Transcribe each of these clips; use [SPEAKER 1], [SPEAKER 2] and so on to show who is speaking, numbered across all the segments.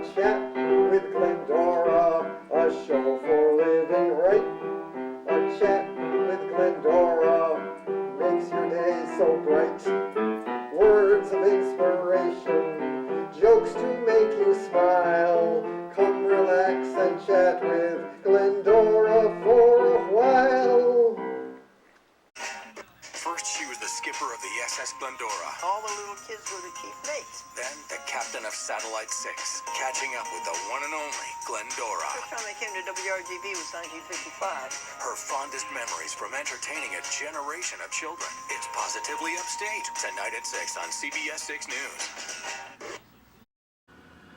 [SPEAKER 1] A chat with Glendora, a show for living right. A chat with Glendora makes your day so bright. Words of inspiration, jokes to make you smile. Come relax and chat with Glendora for a while.
[SPEAKER 2] First, she was the skipper of the SS Glendora.
[SPEAKER 3] All the little kids were the chief mates.
[SPEAKER 2] Then, the captain of Satellite 6, catching up with the one and only Glendora.
[SPEAKER 3] First time I came to WRGB was 1955.
[SPEAKER 2] Her fondest memories from entertaining a generation of children. It's Positively Upstate, tonight at 6 on CBS 6 News.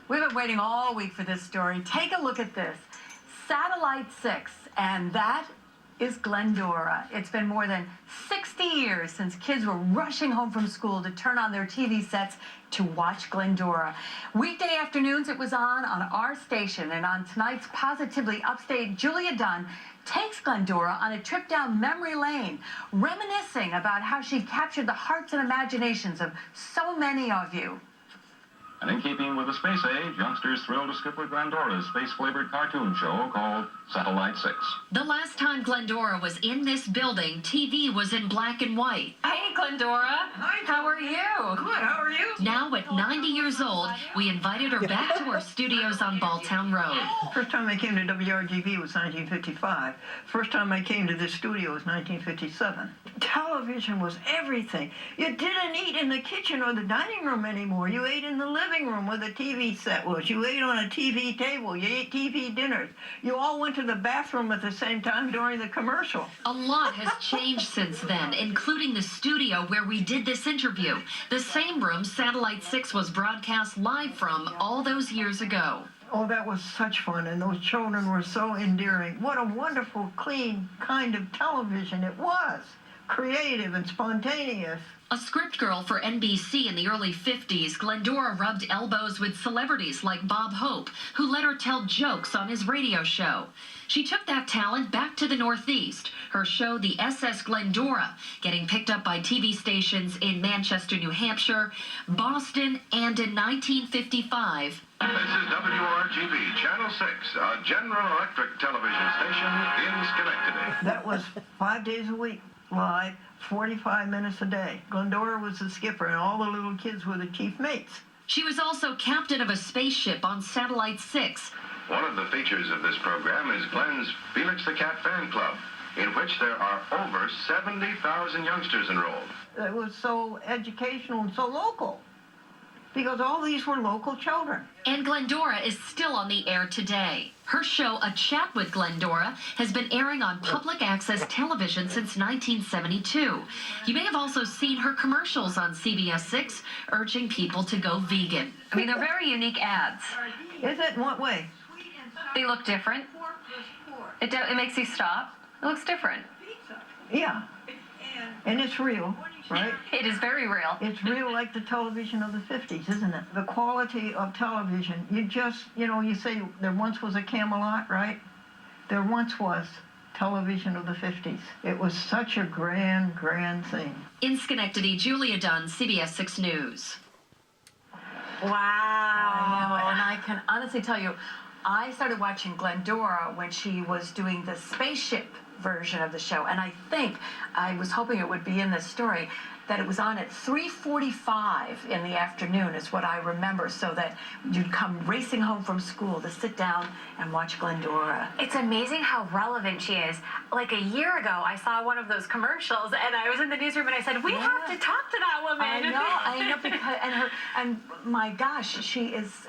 [SPEAKER 4] We've been waiting all week for this story. Take a look at this. Satellite 6, and that is Glendora. It's been more than 60 years since kids were rushing home from school to turn on their TV sets to watch Glendora. Weekday afternoons it was on our station, and on tonight's Positively Upstate, Julia Dunn takes Glendora on a trip down memory lane, reminiscing about how she captured the hearts and imaginations of so many of you.
[SPEAKER 5] And in keeping with the space age, youngsters thrilled to skip with Glendora's space-flavored cartoon show called Satellite 6.
[SPEAKER 6] The last time Glendora was in this building, TV was in black and white.
[SPEAKER 4] Hey, Glendora.
[SPEAKER 7] Hi,
[SPEAKER 4] How are you?
[SPEAKER 7] Good, how are you?
[SPEAKER 6] Now, at 90 years old, we invited her back to our studios on Balltown Road.
[SPEAKER 3] First time I came to WRGB was 1955. First time I came to this studio was 1957. Television was everything. You didn't eat in the kitchen or the dining room anymore. You ate in the living room where the TV set was. You ate on a TV table. You ate TV dinners. You all went to the bathroom at the same time during the commercial.
[SPEAKER 6] A lot has changed since then, including the studio where we did this interview, the same room Satellite 6 was broadcast live from all those years ago.
[SPEAKER 3] Oh, that was such fun, and those children were so endearing. What a wonderful, clean kind of television it was. Creative and spontaneous.
[SPEAKER 6] A script girl for NBC in the early 50s, Glendora rubbed elbows with celebrities like Bob Hope, who let her tell jokes on his radio show. She took that talent back to the Northeast, her show, The SS Glendora, getting picked up by TV stations in Manchester, New Hampshire, Boston, and in 1955.
[SPEAKER 5] This is WRGB, Channel 6, a General Electric television station in Schenectady.
[SPEAKER 3] That was 5 days a week, live, 45 minutes a day. Glendora was the skipper, and all the little kids were the chief mates.
[SPEAKER 6] She was also captain of a spaceship on Satellite 6.
[SPEAKER 5] One of the features of this program is Glenn's Felix the Cat Fan Club, in which there are over 70,000 youngsters enrolled.
[SPEAKER 3] It was so educational and so local, because all these were local children.
[SPEAKER 6] And Glendora is still on the air today. Her show, A Chat with Glendora, has been airing on public access television since 1972. You may have also seen her commercials on CBS 6, urging people to go vegan.
[SPEAKER 4] I mean, they're very unique ads.
[SPEAKER 3] Is it? In what way?
[SPEAKER 4] They look different. It makes you stop. It looks different.
[SPEAKER 3] Yeah. And it's real, right?
[SPEAKER 4] It is very real.
[SPEAKER 3] It's real like the television of the 50s, isn't it? The quality of television, you say there once was a Camelot, right? There once was television of the 50s. It was such a grand, grand thing.
[SPEAKER 6] In Schenectady, Julia Dunn, CBS 6 News.
[SPEAKER 4] Wow. I know, and I can honestly tell you, I started watching Glendora when she was doing the spaceship version of the show, and I was hoping it would be in this story, that it was on at 3:45 in the afternoon is what I remember, so that you'd come racing home from school to sit down and watch Glendora.
[SPEAKER 8] It's amazing how relevant she is. Like a year ago, I saw one of those commercials, and I was in the newsroom, and I said, we have to talk to that woman.
[SPEAKER 4] I know, because, and my gosh, she is,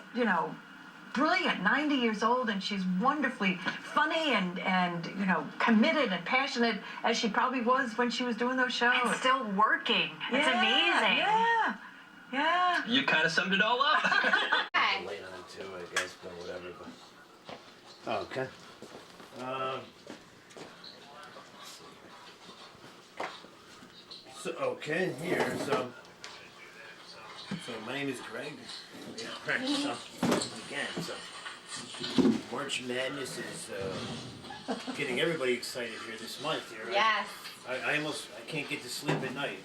[SPEAKER 4] brilliant, 90 years old, and she's wonderfully funny and committed and passionate, as she probably was when she was doing those shows.
[SPEAKER 8] And still working. It's amazing.
[SPEAKER 4] Yeah.
[SPEAKER 9] You kind of summed it all up.
[SPEAKER 7] Late on it too, I guess, but whatever. But... Okay. So my name is Greg. March Madness is getting everybody excited here this month. Here,
[SPEAKER 8] Yes.
[SPEAKER 7] I can't get to sleep at night.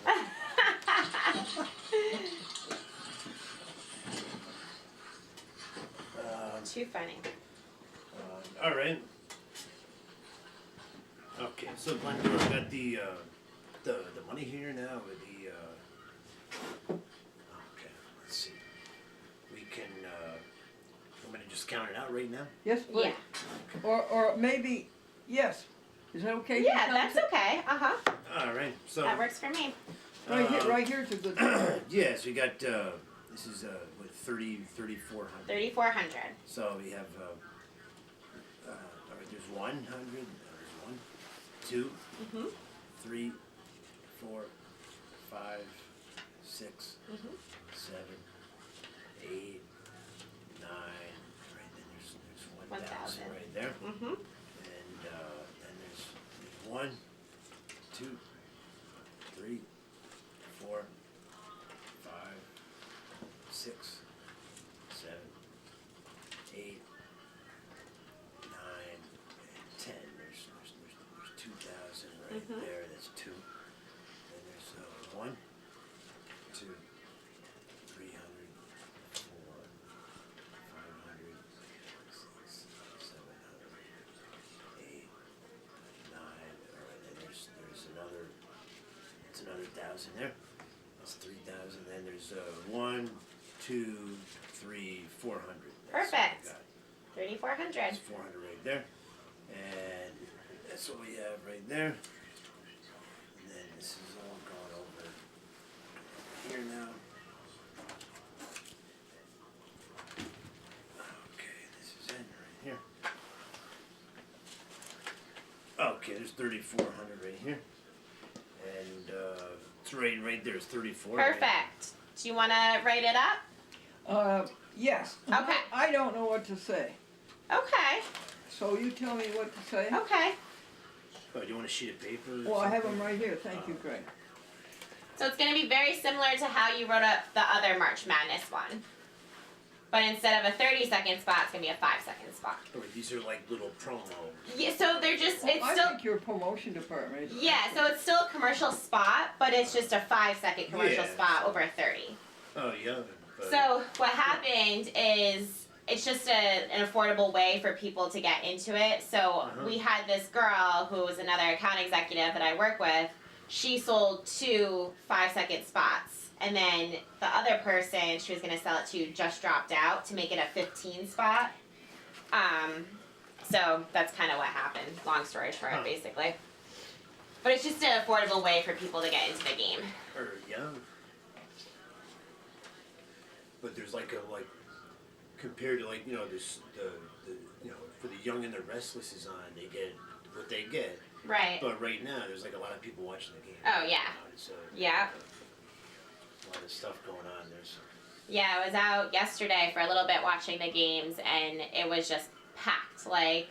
[SPEAKER 9] too funny.
[SPEAKER 7] All right. Okay, so Glendora got the money here now with the. Okay, let's see. We can. I'm gonna just count it out right now.
[SPEAKER 3] Yes, please.
[SPEAKER 9] Yeah.
[SPEAKER 3] Or maybe, yes. Is that okay? if you
[SPEAKER 9] Yeah,
[SPEAKER 3] count
[SPEAKER 9] that's
[SPEAKER 3] it?
[SPEAKER 9] okay.
[SPEAKER 7] All right, so.
[SPEAKER 9] That works for me.
[SPEAKER 3] Right here's a good number.
[SPEAKER 7] Yeah, so we got this is what 3,400.
[SPEAKER 9] 3,400.
[SPEAKER 7] So we have all right. There's 100. There's 1, 2, 3, 4, 5, 6, 7, 8, 9. Right then there's 1,000 right there. And there's 1, 2, 3, 4, 5, 6, 7, 8, 9, and 10. There's 2,000 right there. That's 2. And there's 1, 2, 300, 4, 500, 6, 700, 8, 9. All right, and there's another. That's another 1,000 there. That's 3,000. Then there's 1, 2, 3, 400.
[SPEAKER 9] Perfect. 3,400.
[SPEAKER 7] That's 400 right there. And that's what we have right there. And then this is all going over here now. Okay, this is it right here. Okay, there's 3,400 right here. And it's right there is 34.
[SPEAKER 9] Perfect.
[SPEAKER 7] Right?
[SPEAKER 9] Do you want to write it up?
[SPEAKER 3] Yes.
[SPEAKER 9] Okay.
[SPEAKER 3] I don't know what to say.
[SPEAKER 9] Okay.
[SPEAKER 3] So you tell me what to say.
[SPEAKER 9] Okay.
[SPEAKER 7] Oh, do you want a sheet of paper?
[SPEAKER 3] Well, I have them right here. Thank you, Greg.
[SPEAKER 9] So it's going to be very similar to how you wrote up the other March Madness one. But instead of a 30-second spot, it's going to be a 5-second spot.
[SPEAKER 7] Oh, these are like little promos.
[SPEAKER 9] Yeah, so they're just,
[SPEAKER 3] Well,
[SPEAKER 9] it's
[SPEAKER 3] I
[SPEAKER 9] still,
[SPEAKER 3] think your promotion department is...
[SPEAKER 9] yeah, so it's still a commercial spot, but it's just a 5-second commercial
[SPEAKER 7] Yeah.
[SPEAKER 9] spot over 30.
[SPEAKER 7] Oh, yeah. But
[SPEAKER 9] So what happened is it's just an affordable way for people to get into it. So we had this girl who was another account executive that I work with. She sold 2 5-second spots. And then the other person she was going to sell it to just dropped out to make it a 15 spot. So that's kind of what happened. Long story short, basically. But it's just an affordable way for people to get into the game.
[SPEAKER 7] Or yeah. But there's like compared to like this the for the young and the restless is on, they get what they get.
[SPEAKER 9] Right.
[SPEAKER 7] But right now there's like a lot of people watching the game.
[SPEAKER 9] Oh yeah.
[SPEAKER 7] So
[SPEAKER 9] Yeah.
[SPEAKER 7] a lot of stuff going on there. So.
[SPEAKER 9] Yeah, I was out yesterday for a little bit watching the games, and it was just packed, like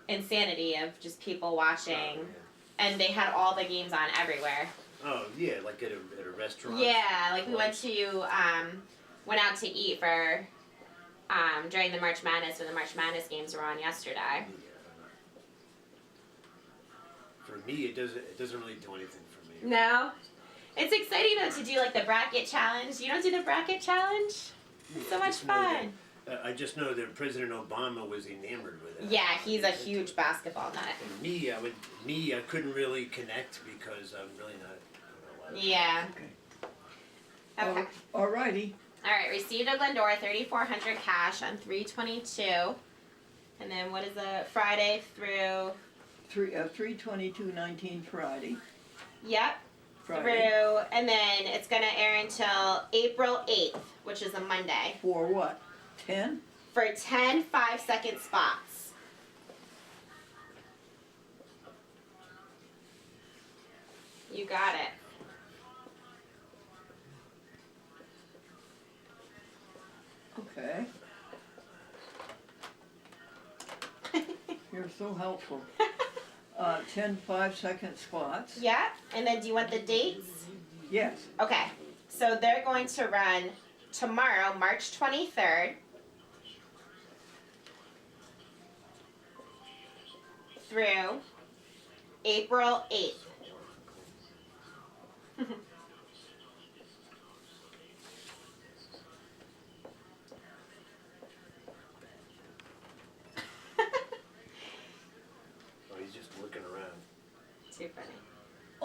[SPEAKER 9] insanity of just people watching. And they had all the games on everywhere.
[SPEAKER 7] Oh yeah, like at a restaurant.
[SPEAKER 9] Yeah, like we went out to eat for during the March Madness when the March Madness games were on yesterday.
[SPEAKER 7] For me, it doesn't really do anything for me.
[SPEAKER 9] No, it's exciting though to do like the bracket challenge. You don't do the bracket challenge? It's so much fun.
[SPEAKER 7] I just know that President Obama was enamored with it.
[SPEAKER 9] Yeah, he's a huge basketball nut.
[SPEAKER 7] And I couldn't really connect because I'm really not.
[SPEAKER 9] Yeah.
[SPEAKER 3] Okay.
[SPEAKER 9] Okay.
[SPEAKER 3] Alrighty.
[SPEAKER 9] All right. Received a Glendora 3,400 cash on 3/22, and then what is the Friday through?
[SPEAKER 3] 3/22/19 Friday.
[SPEAKER 9] Yep.
[SPEAKER 3] Friday.
[SPEAKER 9] Through, and then it's gonna air until April 8th, which is a Monday.
[SPEAKER 3] For what? 10?
[SPEAKER 9] For 10 5-second spots. You got it.
[SPEAKER 3] Okay. You're so helpful. 10 5-second spots.
[SPEAKER 9] Yeah, and then do you want the dates?
[SPEAKER 3] Yes.
[SPEAKER 9] Okay, so they're going to run tomorrow, March 23rd, through April 8th.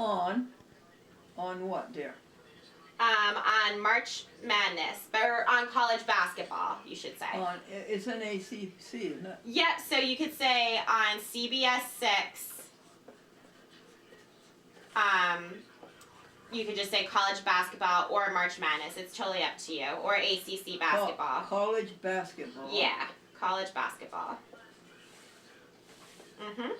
[SPEAKER 3] on what, dear?
[SPEAKER 9] On March Madness, or on college basketball, you should say.
[SPEAKER 3] It's an ACC, isn't it?
[SPEAKER 9] Yep, so you could say on CBS 6, you could just say college basketball or March Madness. It's totally up to you. Or ACC basketball.
[SPEAKER 3] College basketball.
[SPEAKER 9] Yeah, college basketball. Mm-hmm.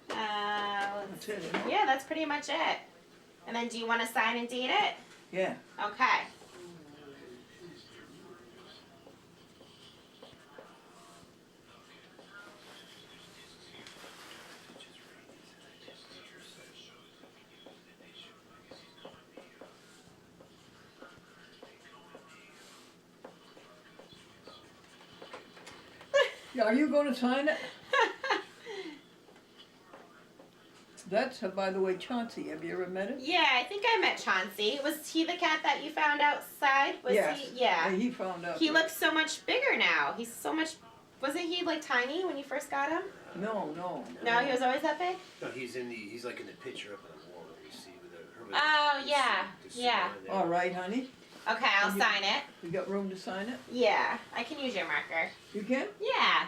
[SPEAKER 3] That's it, isn't it?
[SPEAKER 9] Yeah, that's pretty much it. And then do you want to sign and date it?
[SPEAKER 3] Yeah.
[SPEAKER 9] Okay.
[SPEAKER 3] Are you going to sign it? That's, by the way, Chauncey. Have you ever met him?
[SPEAKER 9] Yeah, I think I met Chauncey. Was he the cat that you found outside? Was
[SPEAKER 3] Yes.
[SPEAKER 9] he? Yeah.
[SPEAKER 3] He found out.
[SPEAKER 9] He looks so much bigger now. He's so much. Wasn't he like tiny when you first got him?
[SPEAKER 3] No.
[SPEAKER 9] No, he was always that big.
[SPEAKER 7] No, he's like in the picture up on the wall that you see with her.
[SPEAKER 9] Oh yeah, yeah.
[SPEAKER 3] All right, honey.
[SPEAKER 9] Okay, I'll sign it.
[SPEAKER 3] You got room to sign it?
[SPEAKER 9] Yeah, I can use your marker.
[SPEAKER 3] You can?
[SPEAKER 9] Yeah.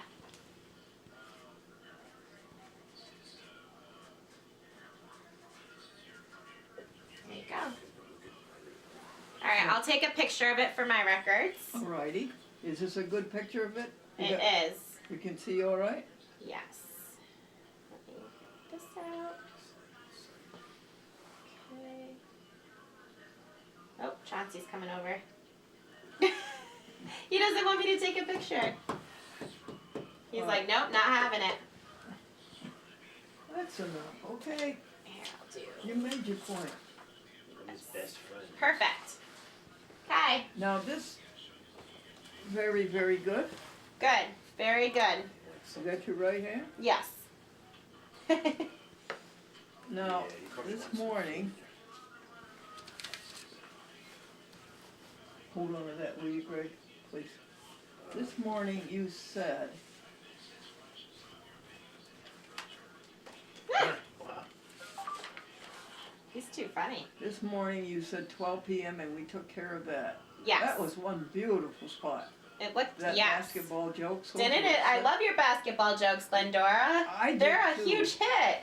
[SPEAKER 9] There you go. All right, I'll take a picture of it for my records.
[SPEAKER 3] All righty. Is this a good picture of it?
[SPEAKER 9] It is.
[SPEAKER 3] You can see all right?
[SPEAKER 9] Yes. Let me get this out. Okay. Oh, Chauncey's coming over. He doesn't want me to take a picture. He's like, nope, not having it.
[SPEAKER 3] That's enough. Okay.
[SPEAKER 9] Here, I'll do.
[SPEAKER 3] You made your point.
[SPEAKER 7] His best friend.
[SPEAKER 9] Perfect. Okay.
[SPEAKER 3] Now this, very, very good.
[SPEAKER 9] Good. Very good.
[SPEAKER 3] You got your right hand?
[SPEAKER 9] Yes.
[SPEAKER 3] Now, this morning, hold on to that, will you, Greg, please? This morning you said,
[SPEAKER 9] He's too funny.
[SPEAKER 3] this morning you said 12 p.m. and we took care of that.
[SPEAKER 9] Yes.
[SPEAKER 3] That was one beautiful spot.
[SPEAKER 9] It looked,
[SPEAKER 3] That
[SPEAKER 9] yes.
[SPEAKER 3] basketball joke. So
[SPEAKER 9] Didn't
[SPEAKER 3] good.
[SPEAKER 9] it? I love your basketball jokes, Glendora. They're a
[SPEAKER 3] too.
[SPEAKER 9] huge hit.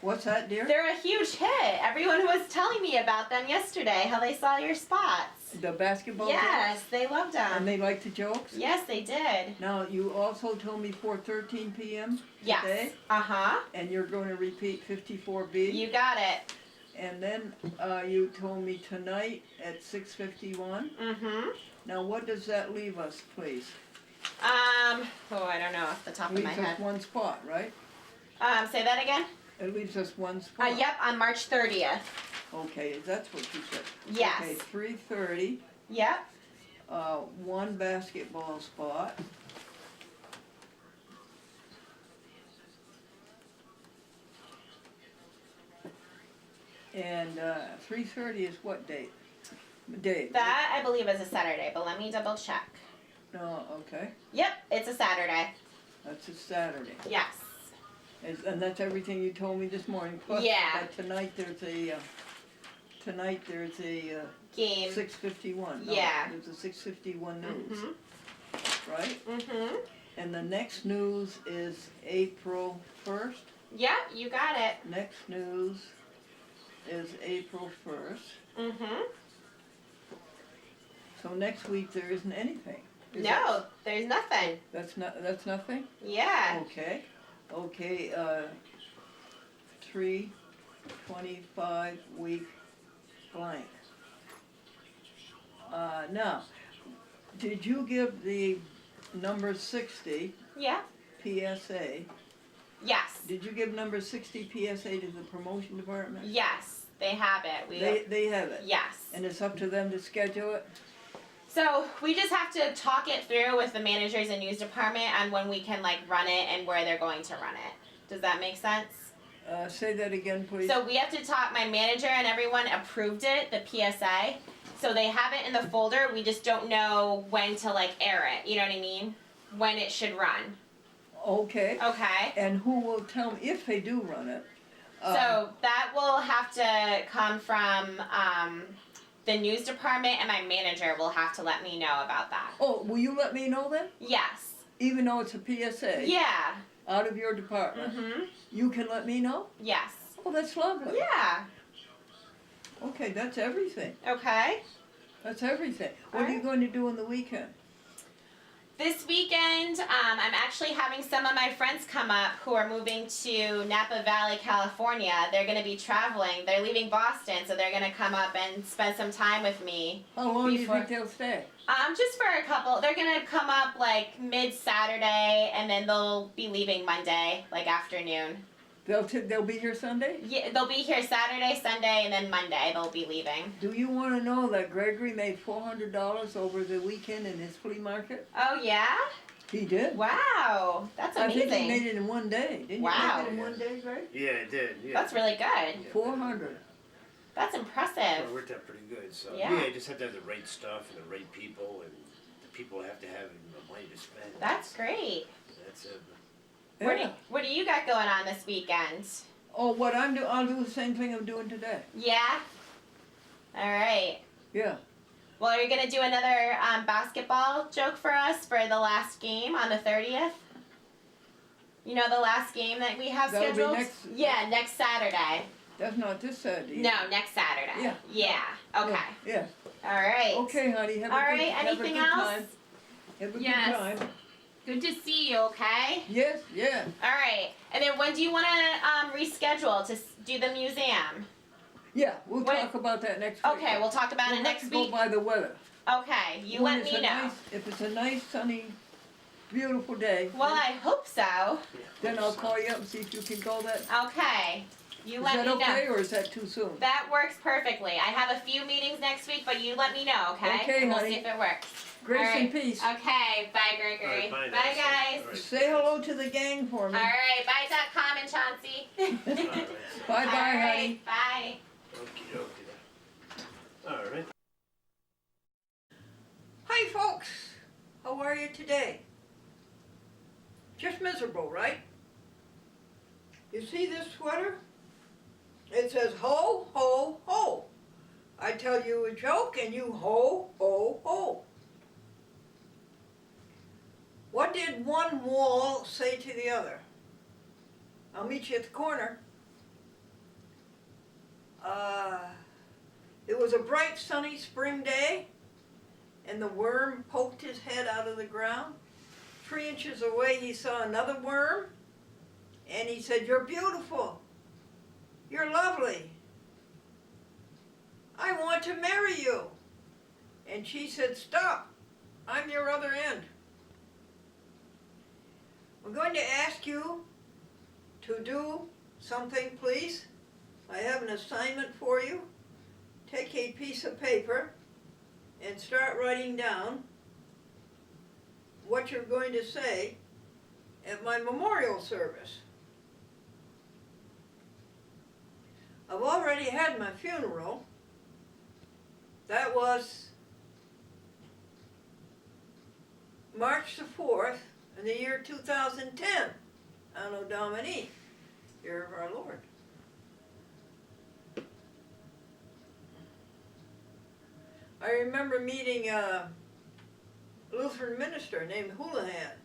[SPEAKER 3] What's that, dear?
[SPEAKER 9] They're a huge hit. Everyone was telling me about them yesterday, how they saw your spots.
[SPEAKER 3] The basketball
[SPEAKER 9] Yes,
[SPEAKER 3] jokes?
[SPEAKER 9] they loved them.
[SPEAKER 3] And they liked the jokes?
[SPEAKER 9] Yes, they did.
[SPEAKER 3] Now, you also told me 4:13 p.m.
[SPEAKER 9] Yes.
[SPEAKER 3] today,
[SPEAKER 9] Uh-huh.
[SPEAKER 3] and you're going to repeat 54B.
[SPEAKER 9] You got it.
[SPEAKER 3] And then you told me tonight at 6:51.
[SPEAKER 9] Mm-hmm.
[SPEAKER 3] Now, what does that leave us, please?
[SPEAKER 9] I don't know off the top of
[SPEAKER 3] Leaves
[SPEAKER 9] my
[SPEAKER 3] us
[SPEAKER 9] head.
[SPEAKER 3] one spot, right?
[SPEAKER 9] Say that again?
[SPEAKER 3] It leaves us one spot.
[SPEAKER 9] Yep, on March 30th.
[SPEAKER 3] Okay, that's what you said.
[SPEAKER 9] Yes.
[SPEAKER 3] Okay, 3:30.
[SPEAKER 9] Yep.
[SPEAKER 3] One basketball spot. And 3:30 is what date? Date.
[SPEAKER 9] That, I believe, is a Saturday, but let me double check.
[SPEAKER 3] No, okay.
[SPEAKER 9] Yep, it's a Saturday.
[SPEAKER 3] That's a Saturday.
[SPEAKER 9] Yes.
[SPEAKER 3] And that's everything you told me this morning. Plus,
[SPEAKER 9] Yeah.
[SPEAKER 3] Tonight there's a
[SPEAKER 9] Game.
[SPEAKER 3] 6:51. No,
[SPEAKER 9] Yeah.
[SPEAKER 3] There's a 6:51 news,
[SPEAKER 9] Mm-hmm.
[SPEAKER 3] right?
[SPEAKER 9] Mm-hmm.
[SPEAKER 3] And the next news is April 1st.
[SPEAKER 9] Yep, you got it.
[SPEAKER 3] Next news is April 1st.
[SPEAKER 9] Mm-hmm.
[SPEAKER 3] So next week there isn't anything. Is
[SPEAKER 9] No, there's nothing.
[SPEAKER 3] That's nothing?
[SPEAKER 9] Yeah.
[SPEAKER 3] Okay. Okay, 3/25 week blank. Now, did you give the number 60
[SPEAKER 9] Yeah.
[SPEAKER 3] PSA?
[SPEAKER 9] Yes.
[SPEAKER 3] Did you give number 60 PSA to the promotion department?
[SPEAKER 9] Yes, they have it.
[SPEAKER 3] They have it?
[SPEAKER 9] Yes.
[SPEAKER 3] And it's up to them to schedule it?
[SPEAKER 9] So we just have to talk it through with the managers and news department on when we can run it and where they're going to run it. Does that make sense?
[SPEAKER 3] Say that again, please.
[SPEAKER 9] So we have to talk, my manager and everyone approved it, the PSA. So they have it in the folder, we just don't know when to like air it, you know what I mean? When it should run.
[SPEAKER 3] Okay.
[SPEAKER 9] Okay.
[SPEAKER 3] And who will tell me if they do run it?
[SPEAKER 9] So that will have to come from the news department, and my manager will have to let me know about that.
[SPEAKER 3] Oh, will you let me know then?
[SPEAKER 9] Yes.
[SPEAKER 3] Even though it's a PSA?
[SPEAKER 9] Yeah.
[SPEAKER 3] Out of your department?
[SPEAKER 9] Mm-hmm.
[SPEAKER 3] You can let me know?
[SPEAKER 9] Yes.
[SPEAKER 3] Oh, that's lovely.
[SPEAKER 9] Yeah.
[SPEAKER 3] Okay, that's everything.
[SPEAKER 9] Okay.
[SPEAKER 3] That's everything. What
[SPEAKER 9] All
[SPEAKER 3] are you
[SPEAKER 9] right.
[SPEAKER 3] going to do on the weekend?
[SPEAKER 9] This weekend, I'm actually having some of my friends come up who are moving to Napa Valley, California. They're going to be traveling. They're leaving Boston, so they're going to come up and spend some time with me.
[SPEAKER 3] How long do you think they'll stay?
[SPEAKER 9] Just for a couple. They're going to come up like mid-Saturday, and then they'll be leaving Monday, like afternoon.
[SPEAKER 3] They'll be here Sunday?
[SPEAKER 9] Yeah, they'll be here Saturday, Sunday, and then Monday they'll be leaving.
[SPEAKER 3] Do you want to know that Gregory made $400 over the weekend in his flea market?
[SPEAKER 9] Oh, yeah?
[SPEAKER 3] He did.
[SPEAKER 9] Wow, that's amazing.
[SPEAKER 3] I think he made it in one day. Didn't
[SPEAKER 9] Wow.
[SPEAKER 3] you make it in one day, Greg?
[SPEAKER 7] Yeah, it did. Yeah.
[SPEAKER 9] That's really good.
[SPEAKER 3] 400.
[SPEAKER 9] That's
[SPEAKER 7] Well,
[SPEAKER 9] impressive.
[SPEAKER 7] it worked out pretty good. So
[SPEAKER 9] Yeah.
[SPEAKER 7] you just have to have the right stuff and the right people, and the people have to have money to spend.
[SPEAKER 9] That's great.
[SPEAKER 7] That's it.
[SPEAKER 3] Yeah.
[SPEAKER 9] What do you got going on this weekend?
[SPEAKER 3] Oh, what I'm doing, I'll do the same thing I'm doing today.
[SPEAKER 9] Yeah? All right.
[SPEAKER 3] Yeah.
[SPEAKER 9] Well, are you going to do another basketball joke for us for the last game on the 30th? You know the last game that we have
[SPEAKER 3] That'll be
[SPEAKER 9] scheduled?
[SPEAKER 3] next-
[SPEAKER 9] next Saturday.
[SPEAKER 3] That's not this Saturday.
[SPEAKER 9] No, next Saturday.
[SPEAKER 3] Yeah.
[SPEAKER 9] Yeah. Okay.
[SPEAKER 3] Yeah.
[SPEAKER 9] All right.
[SPEAKER 3] Okay, honey. Have
[SPEAKER 9] All
[SPEAKER 3] a good,
[SPEAKER 9] right.
[SPEAKER 3] have a
[SPEAKER 9] Anything
[SPEAKER 3] good
[SPEAKER 9] else?
[SPEAKER 3] time. Have a
[SPEAKER 9] Yes.
[SPEAKER 3] good time.
[SPEAKER 9] Good to see you. Okay.
[SPEAKER 3] Yes, yeah.
[SPEAKER 9] All right. And then when do you want to reschedule to do the museum?
[SPEAKER 3] Yeah, we'll
[SPEAKER 9] When-
[SPEAKER 3] talk about that next week.
[SPEAKER 9] Okay, we'll talk about
[SPEAKER 3] We'll
[SPEAKER 9] it
[SPEAKER 3] have
[SPEAKER 9] next
[SPEAKER 3] to go
[SPEAKER 9] week.
[SPEAKER 3] by the weather.
[SPEAKER 9] Okay, you
[SPEAKER 3] When
[SPEAKER 9] let
[SPEAKER 3] it's
[SPEAKER 9] me
[SPEAKER 3] a
[SPEAKER 9] know.
[SPEAKER 3] if it's a nice, sunny, beautiful day,
[SPEAKER 9] Well, I hope so.
[SPEAKER 3] then I'll call you up and see if you can go that.
[SPEAKER 9] Okay, you
[SPEAKER 3] Is
[SPEAKER 9] let
[SPEAKER 3] that
[SPEAKER 9] me
[SPEAKER 3] okay,
[SPEAKER 9] know.
[SPEAKER 3] or is that too soon?
[SPEAKER 9] That works perfectly. I have a few meetings next week, but you let me know, okay?
[SPEAKER 3] Okay,
[SPEAKER 9] And we'll
[SPEAKER 3] honey.
[SPEAKER 9] see if it works.
[SPEAKER 3] Grace
[SPEAKER 9] All right.
[SPEAKER 3] and peace.
[SPEAKER 9] Okay, bye, Gregory.
[SPEAKER 7] All right, bye,
[SPEAKER 9] bye,
[SPEAKER 7] Nancy.
[SPEAKER 9] guys.
[SPEAKER 7] All right.
[SPEAKER 3] Say hello to the gang for me.
[SPEAKER 9] All right, bye.com and Chauncey.
[SPEAKER 7] All right.
[SPEAKER 3] Bye-bye,
[SPEAKER 9] All right,
[SPEAKER 3] honey.
[SPEAKER 9] bye.
[SPEAKER 7] Okie dokie. All right.
[SPEAKER 3] Hi, folks. How are you today? Just miserable, right? You see this sweater? It says ho, ho, ho. I tell you a joke and you ho, ho, ho. What did one wall say to the other? I'll meet you at the corner. It was a bright sunny spring day, and the worm poked his head out of the ground. 3 inches away he saw another worm, and he said, "You're beautiful. You're lovely. I want to marry you." And she said, "Stop. I'm your other end. We're going to ask you to do something, please. I have an assignment for you. Take a piece of paper and start writing down what you're going to say at my memorial service. I've already had my funeral. That was March the 4th in the year 2010, Anno Domini, year of our Lord. I remember meeting a Lutheran minister named Houlihan,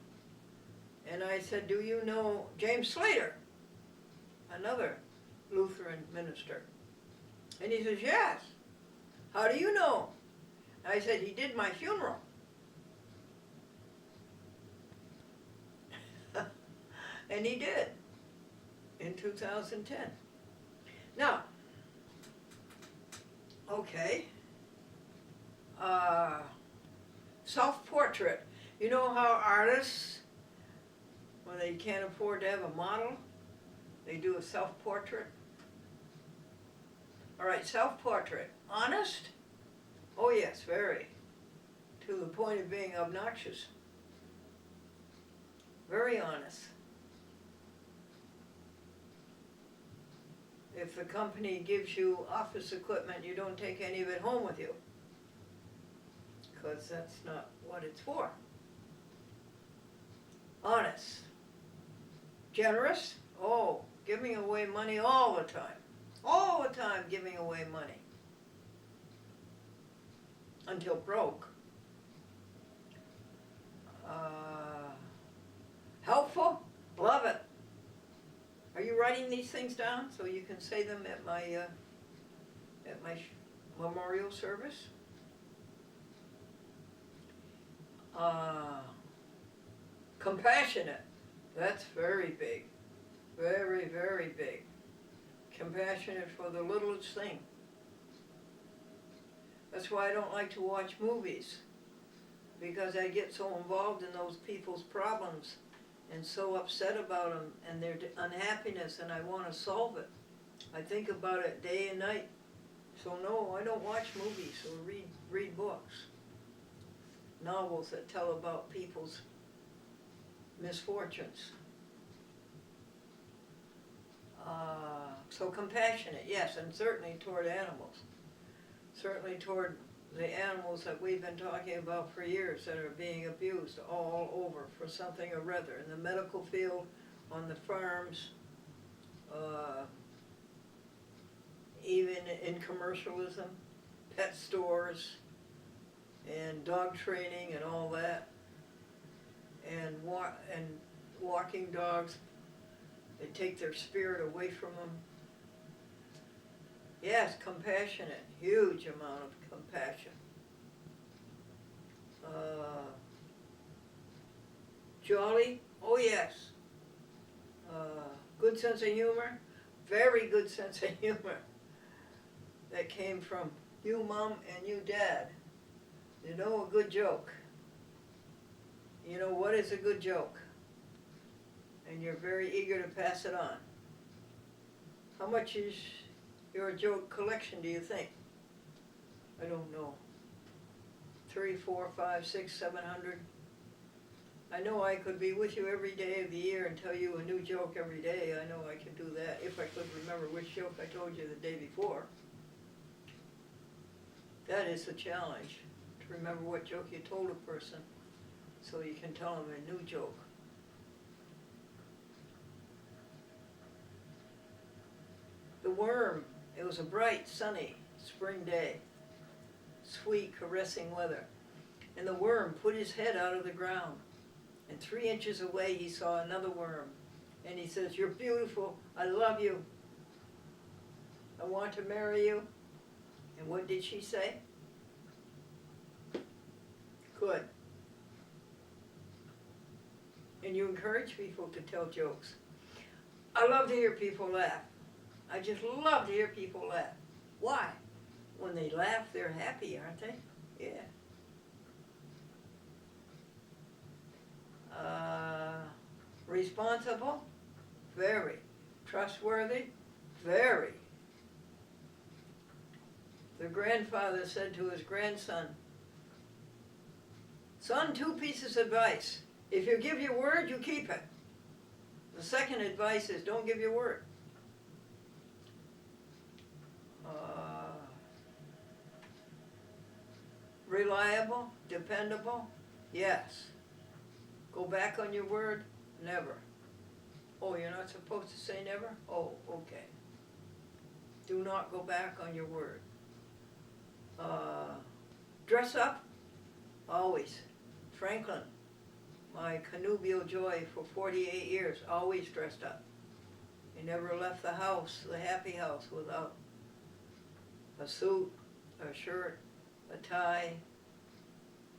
[SPEAKER 3] and I said, "Do you know James Slater?" Another Lutheran minister. And he says, "Yes." "How do you know?" I said, "He did my funeral." And he did in 2010. Now, okay, self-portrait. You know how artists, when they can't afford to have a model, they do a self-portrait? All right, self-portrait. Honest? Oh yes, very. To the point of being obnoxious. Very honest. If the company gives you office equipment, you don't take any of it home with you, because that's not what it's for. Honest. Generous? Oh, giving away money all the time. All the time giving away money. Until broke. Helpful? Love it. Are you writing these things down so you can say them at my memorial service? Compassionate. That's very big. Very, very big. Compassionate for the littlest thing. That's why I don't like to watch movies, because I get so involved in those people's problems and so upset about them and their unhappiness, and I want to solve it. I think about it day and night. So no, I don't watch movies or read books. Novels that tell about people's misfortunes. So compassionate, yes, and certainly toward animals. Certainly toward the animals that we've been talking about for years that are being abused all over for something or other, in the medical field, on the farms, even in commercialism, pet stores, and dog training and all that, and walking dogs. They take their spirit away from them. Yes, compassionate, huge amount of compassion. Jolly, oh yes. Good sense of humor, very good sense of humor. That came from you, Mom, and you, Dad. You know a good joke. You know what is a good joke? And you're very eager to pass it on. How much is your joke collection, do you think? I don't know. 3, 4, 5, 6, 700. I know I could be with you every day of the year and tell you a new joke every day. I know I could do that if I could remember which joke I told you the day before. That is the challenge, to remember what joke you told a person so you can tell them a new joke. The worm, it was a bright, sunny spring day, sweet, caressing weather, and the worm put his head out of the ground, and 3 inches away he saw another worm, and he says, "You're beautiful, I love you, I want to marry you." And what did she say? Good. And you encourage people to tell jokes. I love to hear people laugh. I just love to hear people laugh. Why? When they laugh, they're happy, aren't they? Yeah. Responsible? Very. Trustworthy? Very. The grandfather said to his grandson, "Son, 2 pieces of advice. If you give your word, you keep it. The second advice is don't give your word." Reliable? Dependable? Yes. Go back on your word? Never. Oh, you're not supposed to say never? Oh, okay. Do not go back on your word. Dress up? Always. Franklin, my connubial joy for 48 years, always dressed up. He never left the house, the happy house, without a suit, a shirt, a tie,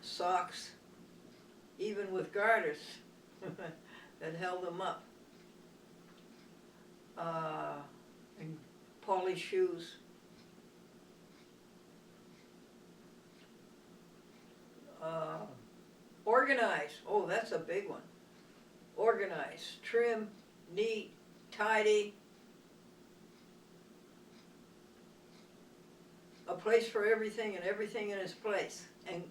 [SPEAKER 3] socks, even with garters that held them up, and polished shoes. Organized, oh, that's a big one. Organized, trim, neat, tidy. A place for everything and everything in its place. And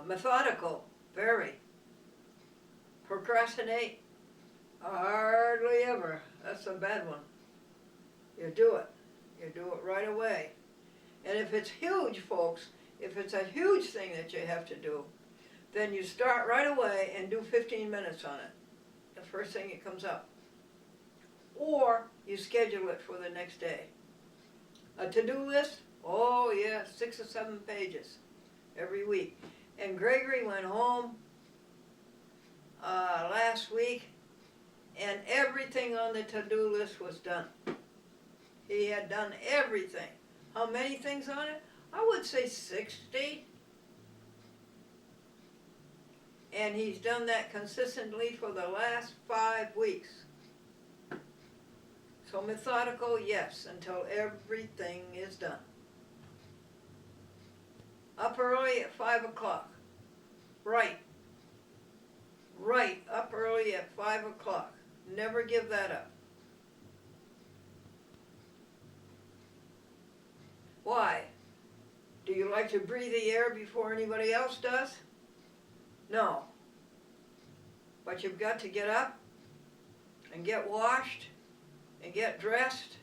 [SPEAKER 3] methodical, very. Procrastinate? Hardly ever. That's a bad one. You do it. You do it right away. And if it's huge, folks, if it's a huge thing that you have to do, then you start right away and do 15 minutes on it. The first thing that comes up. Or you schedule it for the next day. A to-do list? Oh yeah, 6 or 7 pages every week. And Gregory went home last week and everything on the to-do list was done. He had done everything. How many things on it? I would say 60. And he's done that consistently for the last 5 weeks. So methodical, yes, until everything is done. Up early at 5 o'clock. Right. Right, up early at 5 o'clock. Never give that up. Why? Do you like to breathe the air before anybody else does? No. But you've got to get up and get washed and get dressed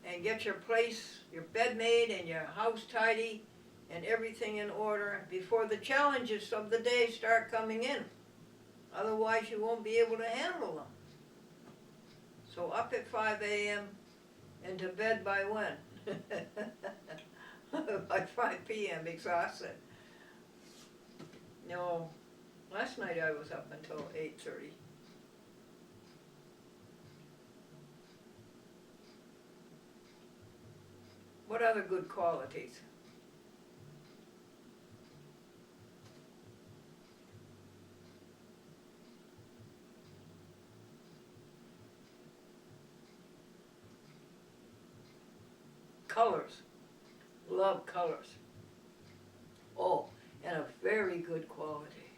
[SPEAKER 3] and get your place, your bed made and your house tidy and everything in order before the challenges of the day start coming in. Otherwise you won't be able to handle them. So up at 5 a.m. and to bed by when? By 5 p.m. exhausted. No, last night I was up until 8:30. What other good qualities? Colors. Love colors. Oh, and a very good quality.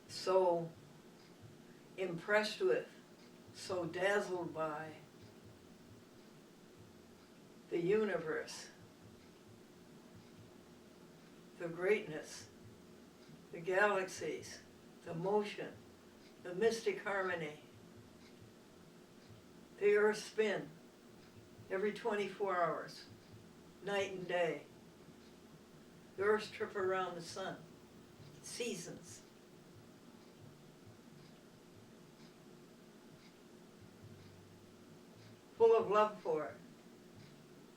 [SPEAKER 3] So impressed with, so dazzled by the universe, the greatness, the galaxies, the motion, the mystic harmony, the earth's spin every 24 hours, night and day, the earth's trip around the sun, seasons. Full of love for it,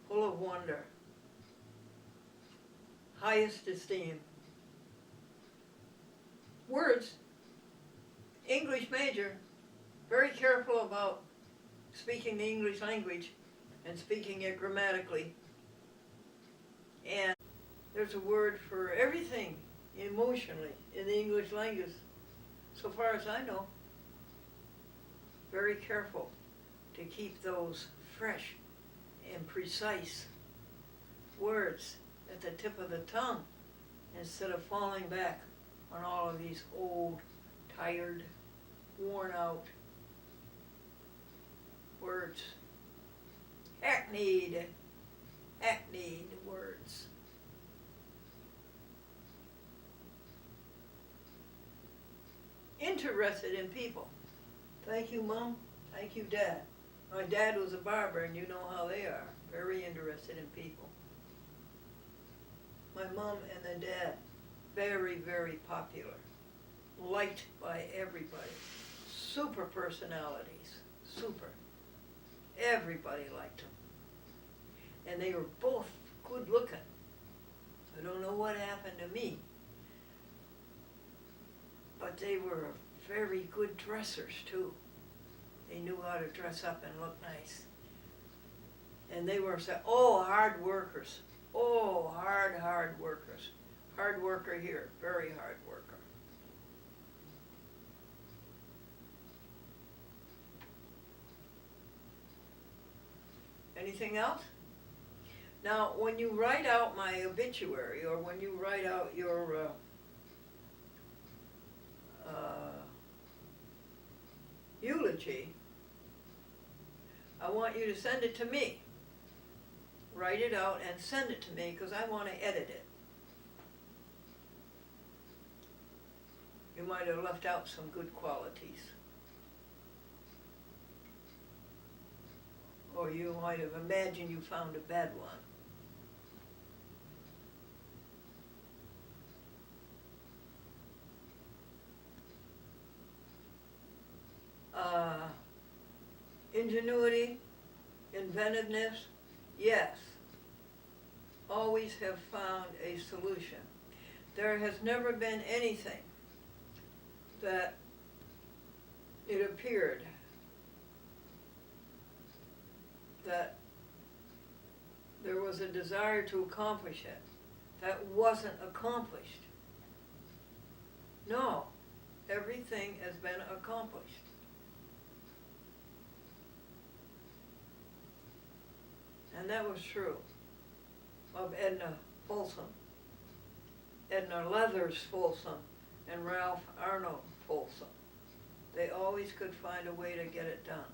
[SPEAKER 3] full of wonder, highest esteem. Words, English major, very careful about speaking the English language and speaking it grammatically. And there's a word for everything emotionally in the English language, so far as I know. Very careful to keep those fresh and precise words at the tip of the tongue instead of falling back on all of these old, tired, worn out words. Hackneyed words. Interested in people. Thank you, Mom. Thank you, Dad. My dad was a barber, and you know how they are. Very interested in people. My mom and the dad, very, very popular. Liked by everybody. Super personalities. Super. Everybody liked them. And they were both good looking. I don't know what happened to me. But they were very good dressers too. They knew how to dress up and look nice. And they were, hard workers. Oh, hard workers. Hard worker here, very hard worker. Anything else? Now, when you write out my obituary, or when you write out your eulogy, I want you to send it to me. Write it out and send it to me because I want to edit it. You might have left out some good qualities. Or you might have imagined you found a bad one. Ingenuity, inventiveness, yes. Always have found a solution. There has never been anything that it appeared that there was a desire to accomplish it that wasn't accomplished. No, everything has been accomplished. And that was true of Edna Folsom, Edna Leathers Folsom, and Ralph Arnold Folsom. They always could find a way to get it done.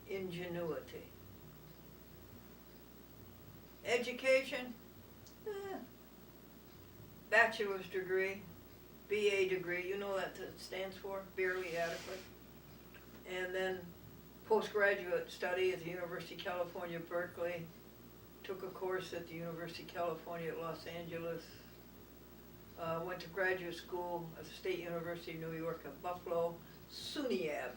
[SPEAKER 3] Ingenuity. Education, bachelor's degree, BA degree, you know what that stands for, barely adequate. And then postgraduate study at the University of California, Berkeley, took a course at the University of California at Los Angeles, went to graduate school at the State University of New York at Buffalo, SUNYAB.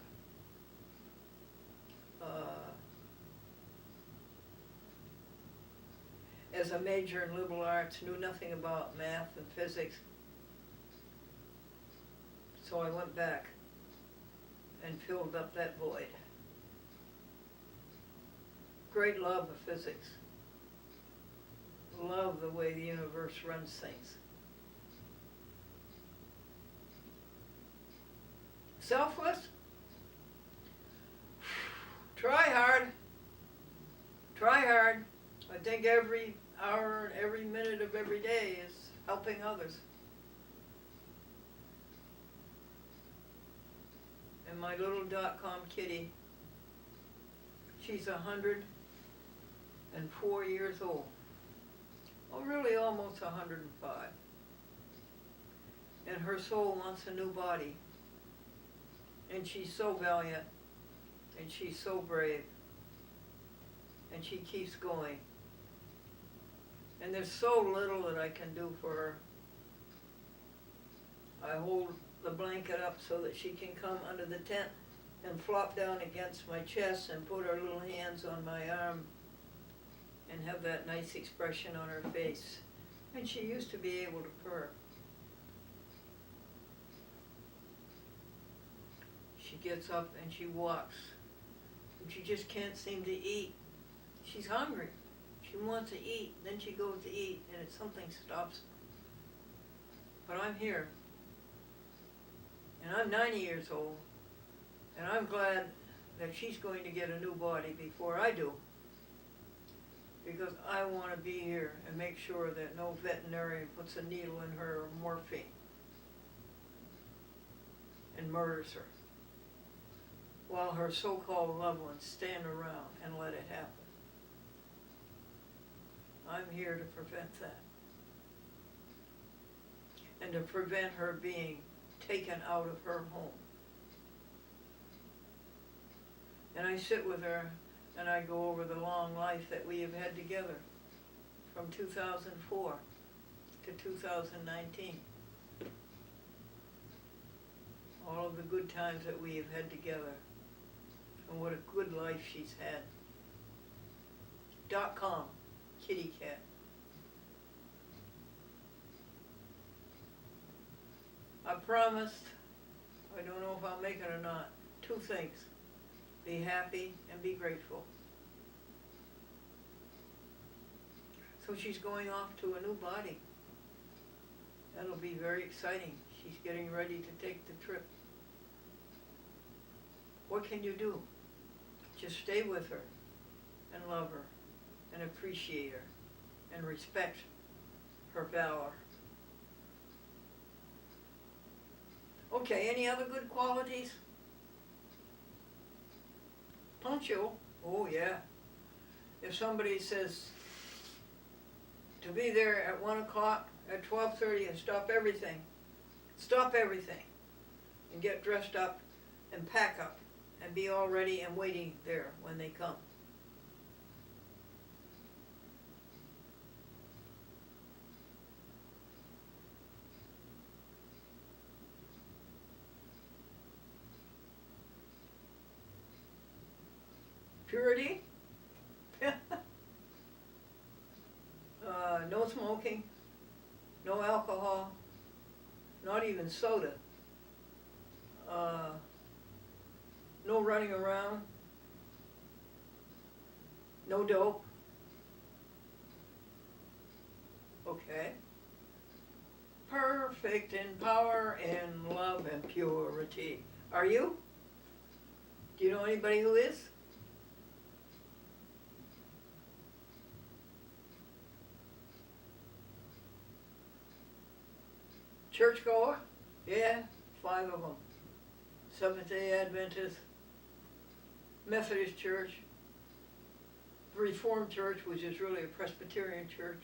[SPEAKER 3] As a major in liberal arts, knew nothing about math and physics, so I went back and filled up that void. Great love of physics. Love the way the universe runs things. Selfless? Try hard. Try hard. I think every hour and every minute of every day is helping others. And my little .com kitty, she's 104 years old. Oh, really almost 105. And her soul wants a new body. And she's so valiant, and she's so brave, and she keeps going. And there's so little that I can do for her. I hold the blanket up so that she can come under the tent and flop down against my chest and put her little hands on my arm and have that nice expression on her face. And she used to be able to purr. She gets up and she walks. And she just can't seem to eat. She's hungry. She wants to eat. Then she goes to eat and something stops her. But I'm here. And I'm 90 years old. And I'm glad that she's going to get a new body before I do. Because I want to be here and make sure that no veterinarian puts a needle in her or morphine and murders her, while her so-called loved ones stand around and let it happen. I'm here to prevent that. And to prevent her being taken out of her home. And I sit with her and I go over the long life that we have had together from 2004 to 2019. All of the good times that we have had together. And what a good life she's had. .com, kitty cat. I promised, I don't know if I'll make it or not, 2 things. Be happy and be grateful. So she's going off to a new body. That'll be very exciting. She's getting ready to take the trip. What can you do? Just stay with her and love her and appreciate her and respect her valor. Okay, any other good qualities? Punctual. Oh yeah. If somebody says, to be there at 1 o'clock, at 12:30, and stop everything. Stop everything. And get dressed up and pack up and be all ready and waiting there when they come. Purity. No smoking, no alcohol, not even soda, no running around, no dope. Okay. Perfect in power and love and purity. Are you? Do you know anybody who is? Churchgoer? Yeah, 5 of them. Seventh-day Adventist, Methodist Church, Reformed Church, which is really a Presbyterian church,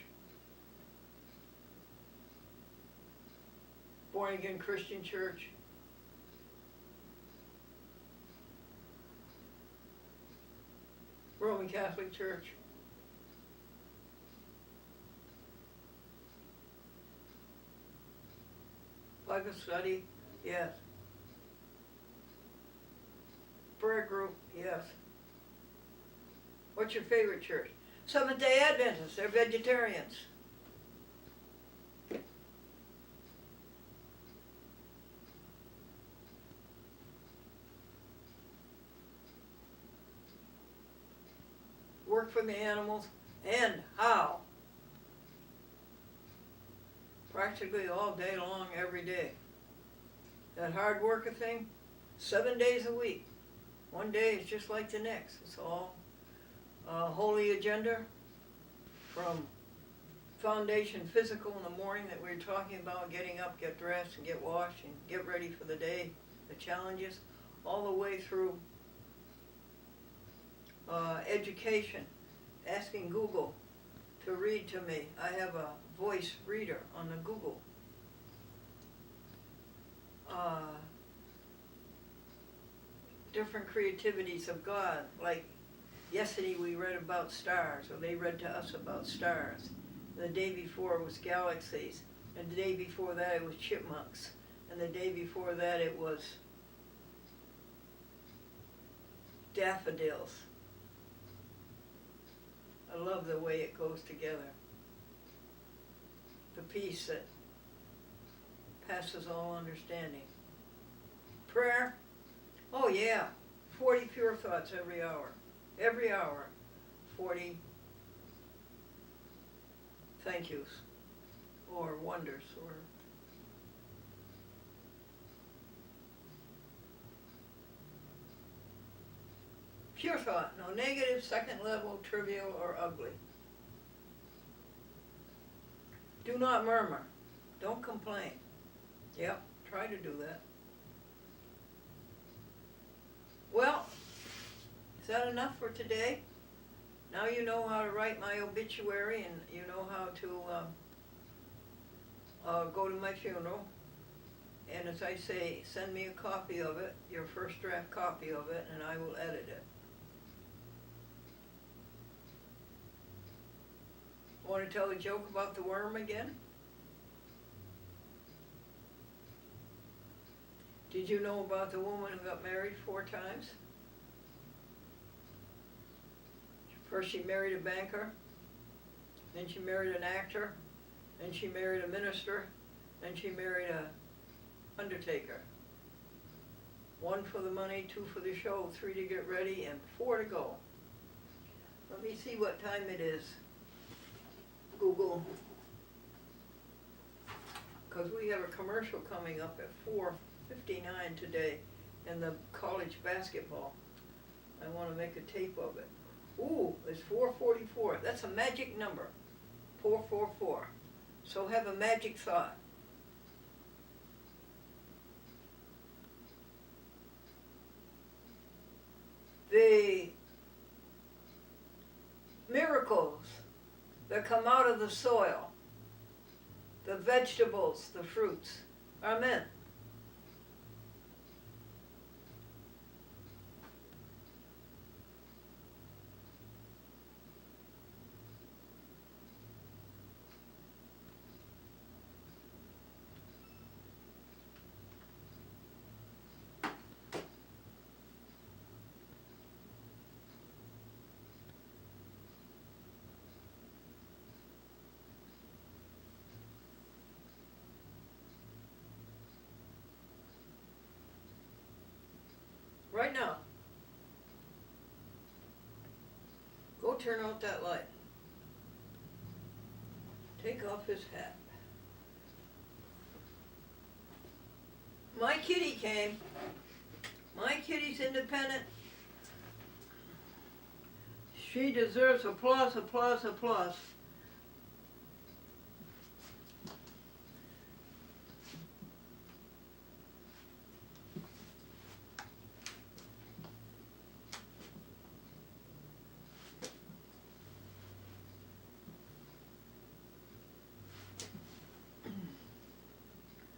[SPEAKER 3] born-again Christian Church, Roman Catholic Church, Bible study, yes. Prayer group, yes. What's your favorite church? Seventh-day Adventists, they're vegetarians. Work for the animals, and how? Practically all day long, every day. That hard worker thing, 7 days a week. One day is just like the next. It's all holy agenda from foundation physical in the morning that we were talking about, getting up, get dressed, and get washed, and get ready for the day, the challenges, all the way through education, asking Google to read to me. I have a voice reader on the Google. Different creativities of God, like yesterday we read about stars, or they read to us about stars. The day before was galaxies, and the day before that it was chipmunks, and the day before that it was daffodils. I love the way it goes together. The peace that passes all understanding. Prayer, oh yeah, 40 pure thoughts every hour. Every hour, 40 thank yous, or wonders, or pure thought, no negative, second level, trivial, or ugly. Do not murmur. Don't complain. Yep, try to do that. Well, is that enough for today? Now you know how to write my obituary, and you know how to go to my funeral. And as I say, send me a copy of it, your first draft copy of it, and I will edit it. Want to tell a joke about the worm again? Did you know about the woman who got married 4 times? First she married a banker, then she married an actor, then she married a minister, then she married a undertaker. 1 for the money, 2 for the show, 3 to get ready, and 4 to go. Let me see what time it is. Google. Because we have a commercial coming up at 4:59 today in the college basketball. I want to make a tape of it. Ooh, it's 4:44. That's a magic number. 444. So have a magic thought. The miracles that come out of the soil, the vegetables, the fruits. Amen. Right now. Go turn out that light. Take off his hat. My kitty came. My kitty's independent. She deserves applause, applause, applause.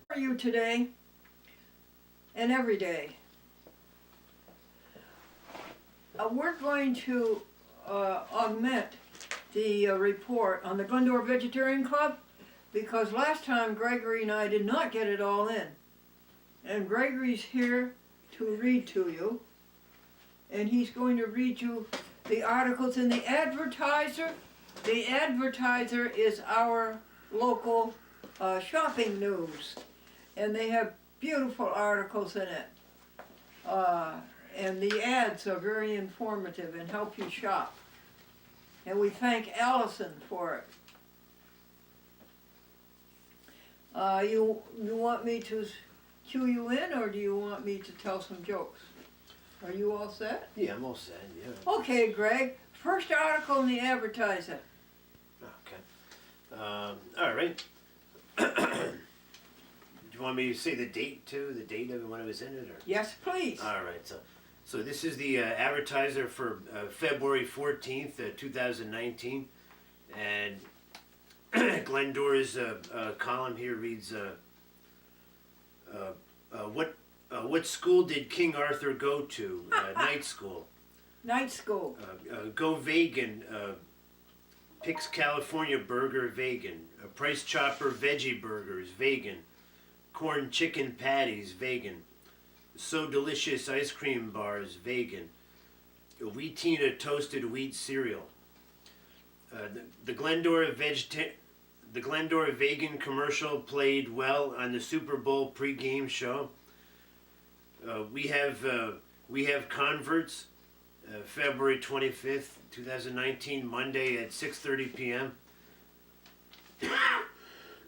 [SPEAKER 3] How are you today and every day? We're going to augment the report on the Glendora Vegetarian Club because last time Gregory and I did not get it all in. And Gregory's here to read to you. And he's going to read you the articles in the advertiser. The advertiser is our local shopping news. And they have beautiful articles in it. And the ads are very informative and help you shop. And we thank Allison for it. You want me to cue you in, or do you want me to tell some jokes? Are you all set?
[SPEAKER 7] Yeah, I'm all set, yeah.
[SPEAKER 3] Okay, Greg. First article in the advertiser.
[SPEAKER 7] Okay. All right. Do you want me to say the date too? The date of when it was in it? Or?
[SPEAKER 3] Yes, please.
[SPEAKER 7] All right. So this is the advertiser for February 14th, 2019. And Glendora's column here reads, what school did King Arthur go to? Night school.
[SPEAKER 3] Night school.
[SPEAKER 7] Go vegan. Pix California burger, vegan. Price Chopper veggie burgers, vegan. Corn chicken patties, vegan. So delicious ice cream bars, vegan. Wheatina toasted wheat cereal. The Glendora vegan commercial played well on the Super Bowl pregame show. We have converts. February 25th, 2019, Monday at 6:30 p.m.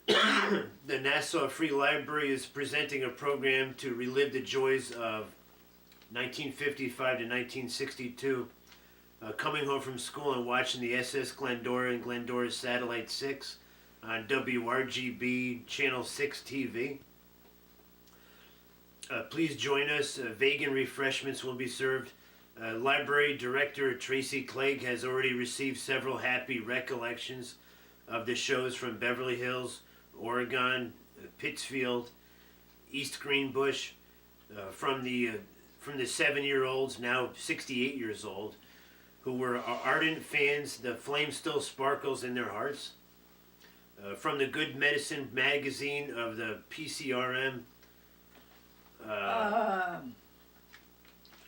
[SPEAKER 7] The Nassau Free Library is presenting a program to relive the joys of 1955 to 1962, coming home from school and watching the SS Glendora and Glendora Satellite 6 on WRGB Channel 6 TV. Please join us. Vegan refreshments will be served. Library Director Tracy Clegg has already received several happy recollections of the shows from Beverly Hills, Oregon, Pittsfield, East Greenbush, from the 7-year-olds, now 68 years old, who were ardent fans. The flame still sparkles in their hearts. From the Good Medicine magazine of the PCRM.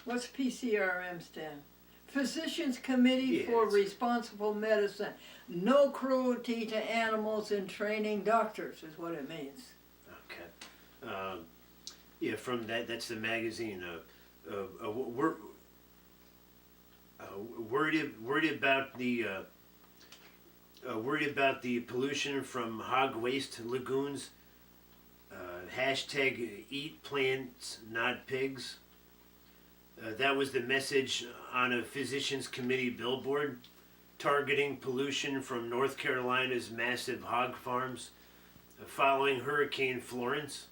[SPEAKER 3] What's PCRM stand? Physicians Committee for Responsible Medicine. No cruelty to animals in training doctors is what it means.
[SPEAKER 7] Okay. Yeah, from that's the magazine. Worried about the pollution from hog waste lagoons. Hashtag eat plants, not pigs. That was the message on a Physicians Committee billboard targeting pollution from North Carolina's massive hog farms following Hurricane Florence.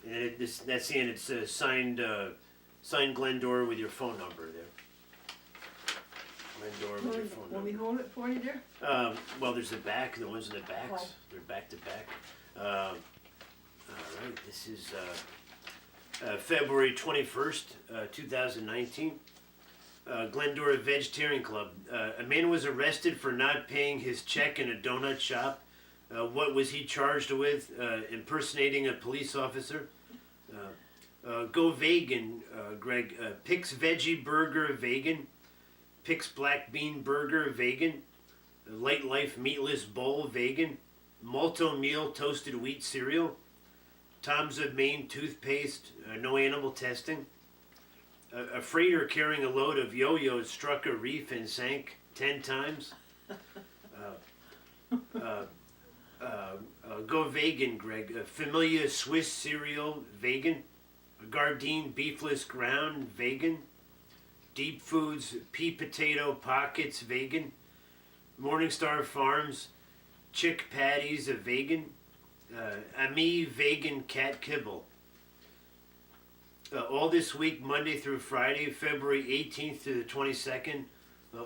[SPEAKER 7] And that's the end. It's signed Glendora with your phone number there. Glendora with your phone
[SPEAKER 3] Want me to
[SPEAKER 7] number.
[SPEAKER 3] hold it for you there?
[SPEAKER 7] Well, there's the back, the ones in the backs.
[SPEAKER 3] Oh.
[SPEAKER 7] They're back to back. All right, this is February 21st, 2019. Glendora Vegetarian Club. A man was arrested for not paying his check in a donut shop. What was he charged with? Impersonating a police officer. Go vegan, Greg. Pix Veggie Burger vegan. Pix Black Bean Burger vegan. Light Life Meatless Bowl vegan. Malto Meal Toasted Wheat Cereal. Tom's of Maine toothpaste. No animal testing. A freighter carrying a load of yo-yos struck a reef and sank 10 times. Go vegan, Greg. Familia Swiss cereal, vegan. Gardein beefless ground, vegan. Deep Foods pea potato pockets, vegan. Morningstar Farms chick patties, vegan. Ami vegan cat kibble. All this week, Monday through Friday, February 18th to the 22nd,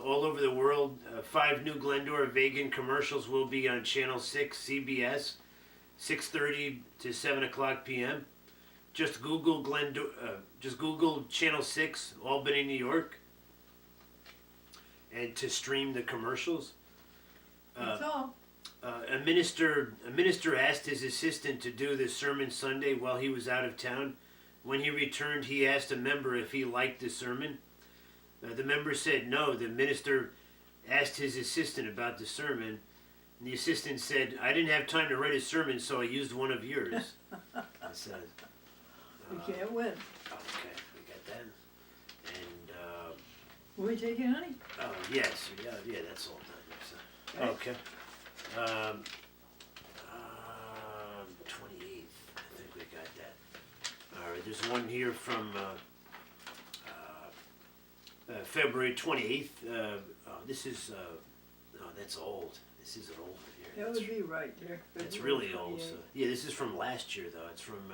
[SPEAKER 7] all over the world, 5 new Glendora vegan commercials will be on Channel 6 CBS, 6:30 to 7 o'clock p.m. Just Google Google Channel 6, Albany, New York, and to stream the commercials.
[SPEAKER 3] That's all.
[SPEAKER 7] A minister asked his assistant to do the sermon Sunday while he was out of town. When he returned, he asked a member if he liked the sermon. The member said no. The minister asked his assistant about the sermon, and the assistant said, "I didn't have time to write a sermon, so I used one of yours." I said,
[SPEAKER 3] You can't win.
[SPEAKER 7] "Okay, we got that." And
[SPEAKER 3] Will we take it, honey?
[SPEAKER 7] yes, yeah, that's all done. So. Okay. 28th. I think we got that. All right, there's one here from February 28th. This is, that's old. This is an old one here.
[SPEAKER 3] That would be right there.
[SPEAKER 7] It's
[SPEAKER 3] February
[SPEAKER 7] really old.
[SPEAKER 3] 28th.
[SPEAKER 7] So. Yeah, this is from last year, though. It's from,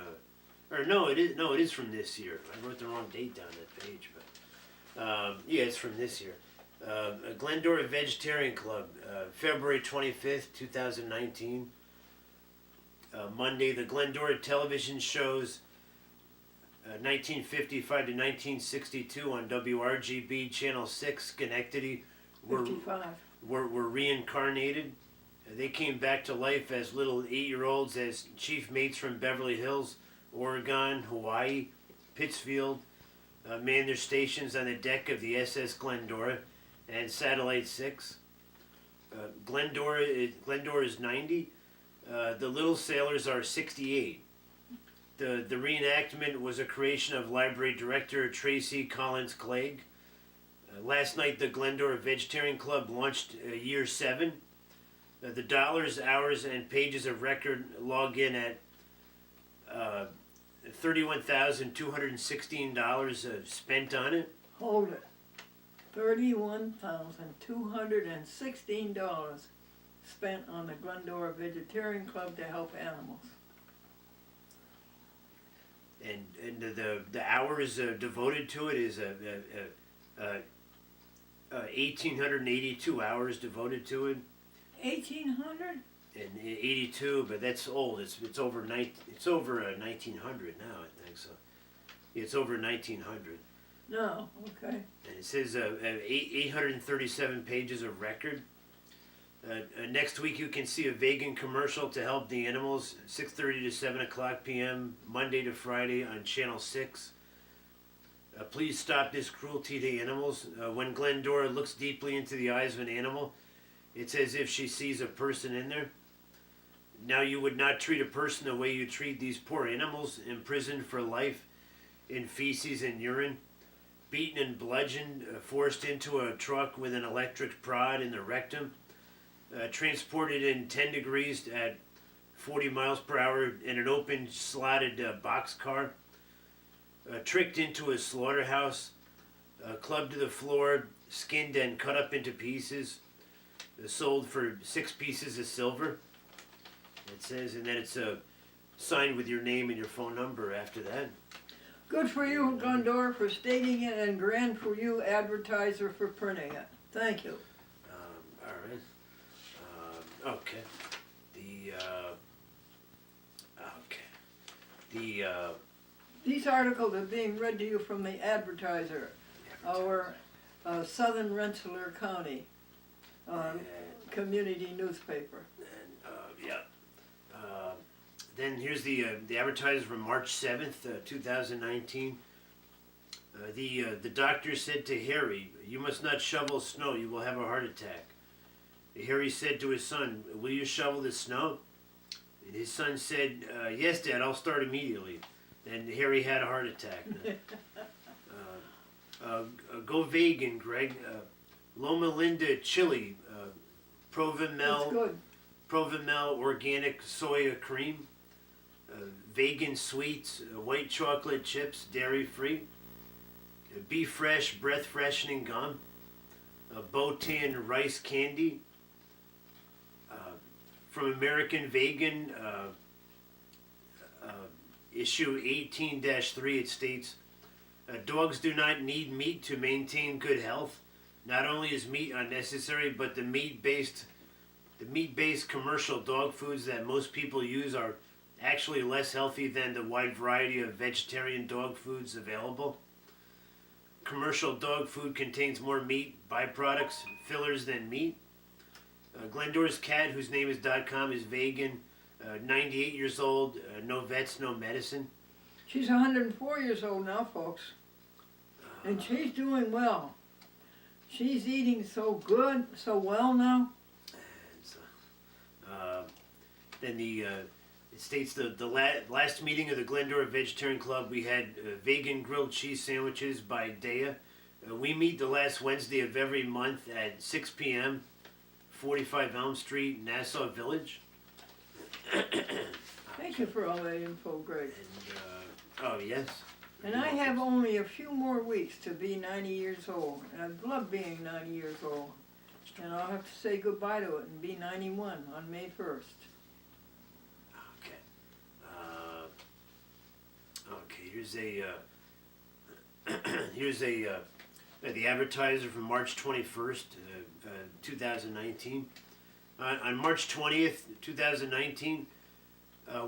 [SPEAKER 7] or no, it is from this year. I wrote the wrong date down that page, but yeah, it's from this year. Glendora Vegetarian Club, February 25th, 2019. Monday, the Glendora television shows 1955 to 1962 on WRGB Channel 6, Schenectady, were
[SPEAKER 3] 55.
[SPEAKER 7] reincarnated. They came back to life as little 8-year-olds as chief mates from Beverly Hills, Oregon, Hawaii, Pittsfield, manned their stations on the deck of the SS Glendora and Satellite 6. Glendora is 90. The Little Sailors are 68. The reenactment was a creation of library director Tracy Collins Clegg. Last night, the Glendora Vegetarian Club launched year 7. The dollars, hours, and pages of record log in at $31,216 spent on it.
[SPEAKER 3] Hold it. $31,216 spent on the Glendora Vegetarian Club to help animals.
[SPEAKER 7] And the hours devoted to it is 1,882 hours devoted to it.
[SPEAKER 3] 1,800?
[SPEAKER 7] And 82, but that's old. It's over 1900 now, I think so. Yeah, it's over 1900.
[SPEAKER 3] No, okay.
[SPEAKER 7] And it says 837 pages of record. Next week you can see a vegan commercial to help the animals, 6:30 to 7 o'clock p.m., Monday to Friday on Channel 6. Please stop this cruelty to animals. When Glendora looks deeply into the eyes of an animal, it's as if she sees a person in there. Now you would not treat a person the way you treat these poor animals, imprisoned for life in feces and urine, beaten and bludgeoned, forced into a truck with an electric prod in the rectum, transported in 10 degrees at 40 miles per hour in an open slotted boxcar, tricked into a slaughterhouse, clubbed to the floor, skinned and cut up into pieces, sold for 6 pieces of silver. It says, and then it's signed with your name and your phone number after that.
[SPEAKER 3] Good for you, Glendora, for stating it, and grand for you, advertiser, for printing it. Thank you.
[SPEAKER 7] All right. Okay.
[SPEAKER 3] These articles are being read to you from the Advertiser, our Southern Rensselaer County community newspaper.
[SPEAKER 7] Then here's the Advertiser from March 7th, 2019. The doctor said to Harry, "You must not shovel snow, you will have a heart attack." Harry said to his son, "Will you shovel the snow?" And his son said, "Yes, Dad, I'll start immediately." And Harry had a heart attack. Go vegan, Greg. Loma Linda chili,
[SPEAKER 3] That's good.
[SPEAKER 7] Provimel organic soya cream, vegan sweets, white chocolate chips, dairy free, Be Fresh breath freshening gum, Botan rice candy, from American Vegan, issue 18-3, it states, dogs do not need meat to maintain good health. Not only is meat unnecessary, but the meat-based commercial dog foods that most people use are actually less healthy than the wide variety of vegetarian dog foods available. Commercial dog food contains more meat, byproducts, fillers than meat. Glendora's cat, whose name is .com, is vegan, 98 years old, no vets, no medicine.
[SPEAKER 3] She's 104 years old now, folks. And she's doing well. She's eating so good, so well now.
[SPEAKER 7] Then it states the last meeting of the Glendora Vegetarian Club, we had vegan grilled cheese sandwiches by Dea. We meet the last Wednesday of every month at 6 p.m., 45 Elm Street, Nassau Village.
[SPEAKER 3] Thank you for all that info, Greg.
[SPEAKER 7] And, oh, yes.
[SPEAKER 3] And I have only a few more weeks to be 90 years old. And I love being 90 years old. And I'll have to say goodbye to it and be 91 on May 1st.
[SPEAKER 7] Okay, here's the Advertiser from March 21st, 2019. On March 20th, 2019,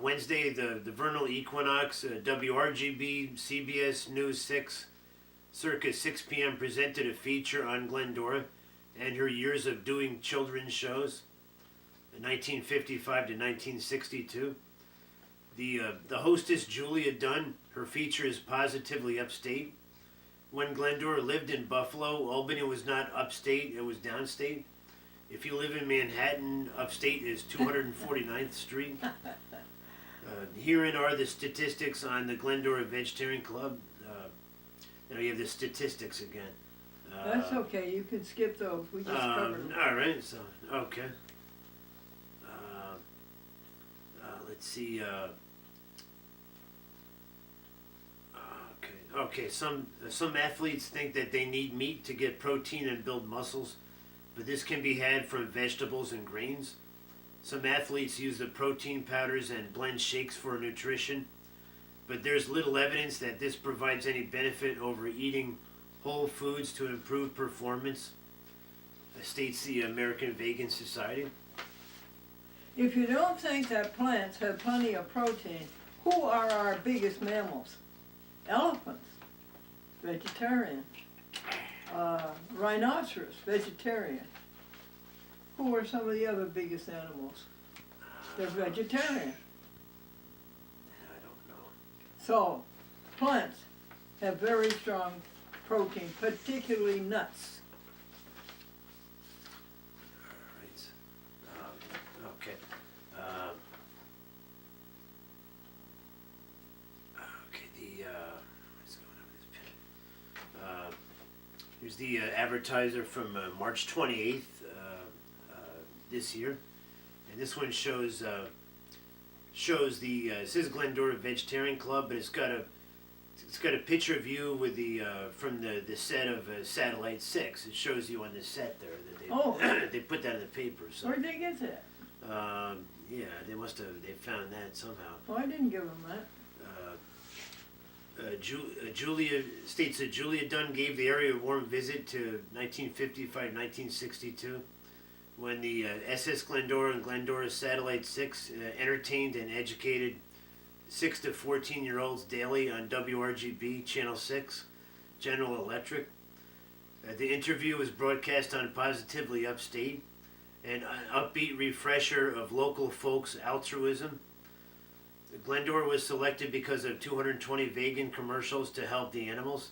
[SPEAKER 7] Wednesday, the vernal equinox, WRGB, CBS News 6, circa 6 p.m. presented a feature on Glendora and her years of doing children's shows, 1955 to 1962. The hostess, Julia Dunn, her feature is Positively Upstate. When Glendora lived in Buffalo, Albany was not upstate, it was downstate. If you live in Manhattan, upstate is 249th Street. Herein are the statistics on the Glendora Vegetarian Club. Now you have the statistics again.
[SPEAKER 3] That's okay, you can skip those. We just covered them.
[SPEAKER 7] All right, so, okay. Let's see. Okay. Some athletes think that they need meat to get protein and build muscles, but this can be had from vegetables and grains. Some athletes use the protein powders and blend shakes for nutrition, but there's little evidence that this provides any benefit over eating whole foods to improve performance, states the American Vegan Society.
[SPEAKER 3] If you don't think that plants have plenty of protein, who are our biggest mammals? Elephants, vegetarian. Rhinoceros, vegetarian. Who are some of the other biggest animals? They're vegetarian.
[SPEAKER 7] I don't know.
[SPEAKER 3] So, plants have very strong protein, particularly nuts.
[SPEAKER 7] All right. Okay. What's going on with this pen? Here's the Advertiser from March 28th this year, and this one shows the it says Glendora Vegetarian Club, but it's got a picture of you with the from the set of Satellite 6. It shows you on the set there that they they put that in the paper. So
[SPEAKER 3] Where'd they get that?
[SPEAKER 7] yeah, they found that somehow.
[SPEAKER 3] Well, I didn't give them that.
[SPEAKER 7] Julia states that Julia Dunn gave the area a warm visit to 1955-1962, when the SS Glendora and Glendora Satellite 6 entertained and educated 6 to 14-year-olds daily on WRGB Channel 6, General Electric. The interview was broadcast on Positively Upstate, an upbeat refresher of local folks' altruism. Glendora was selected because of 220 vegan commercials to help the animals.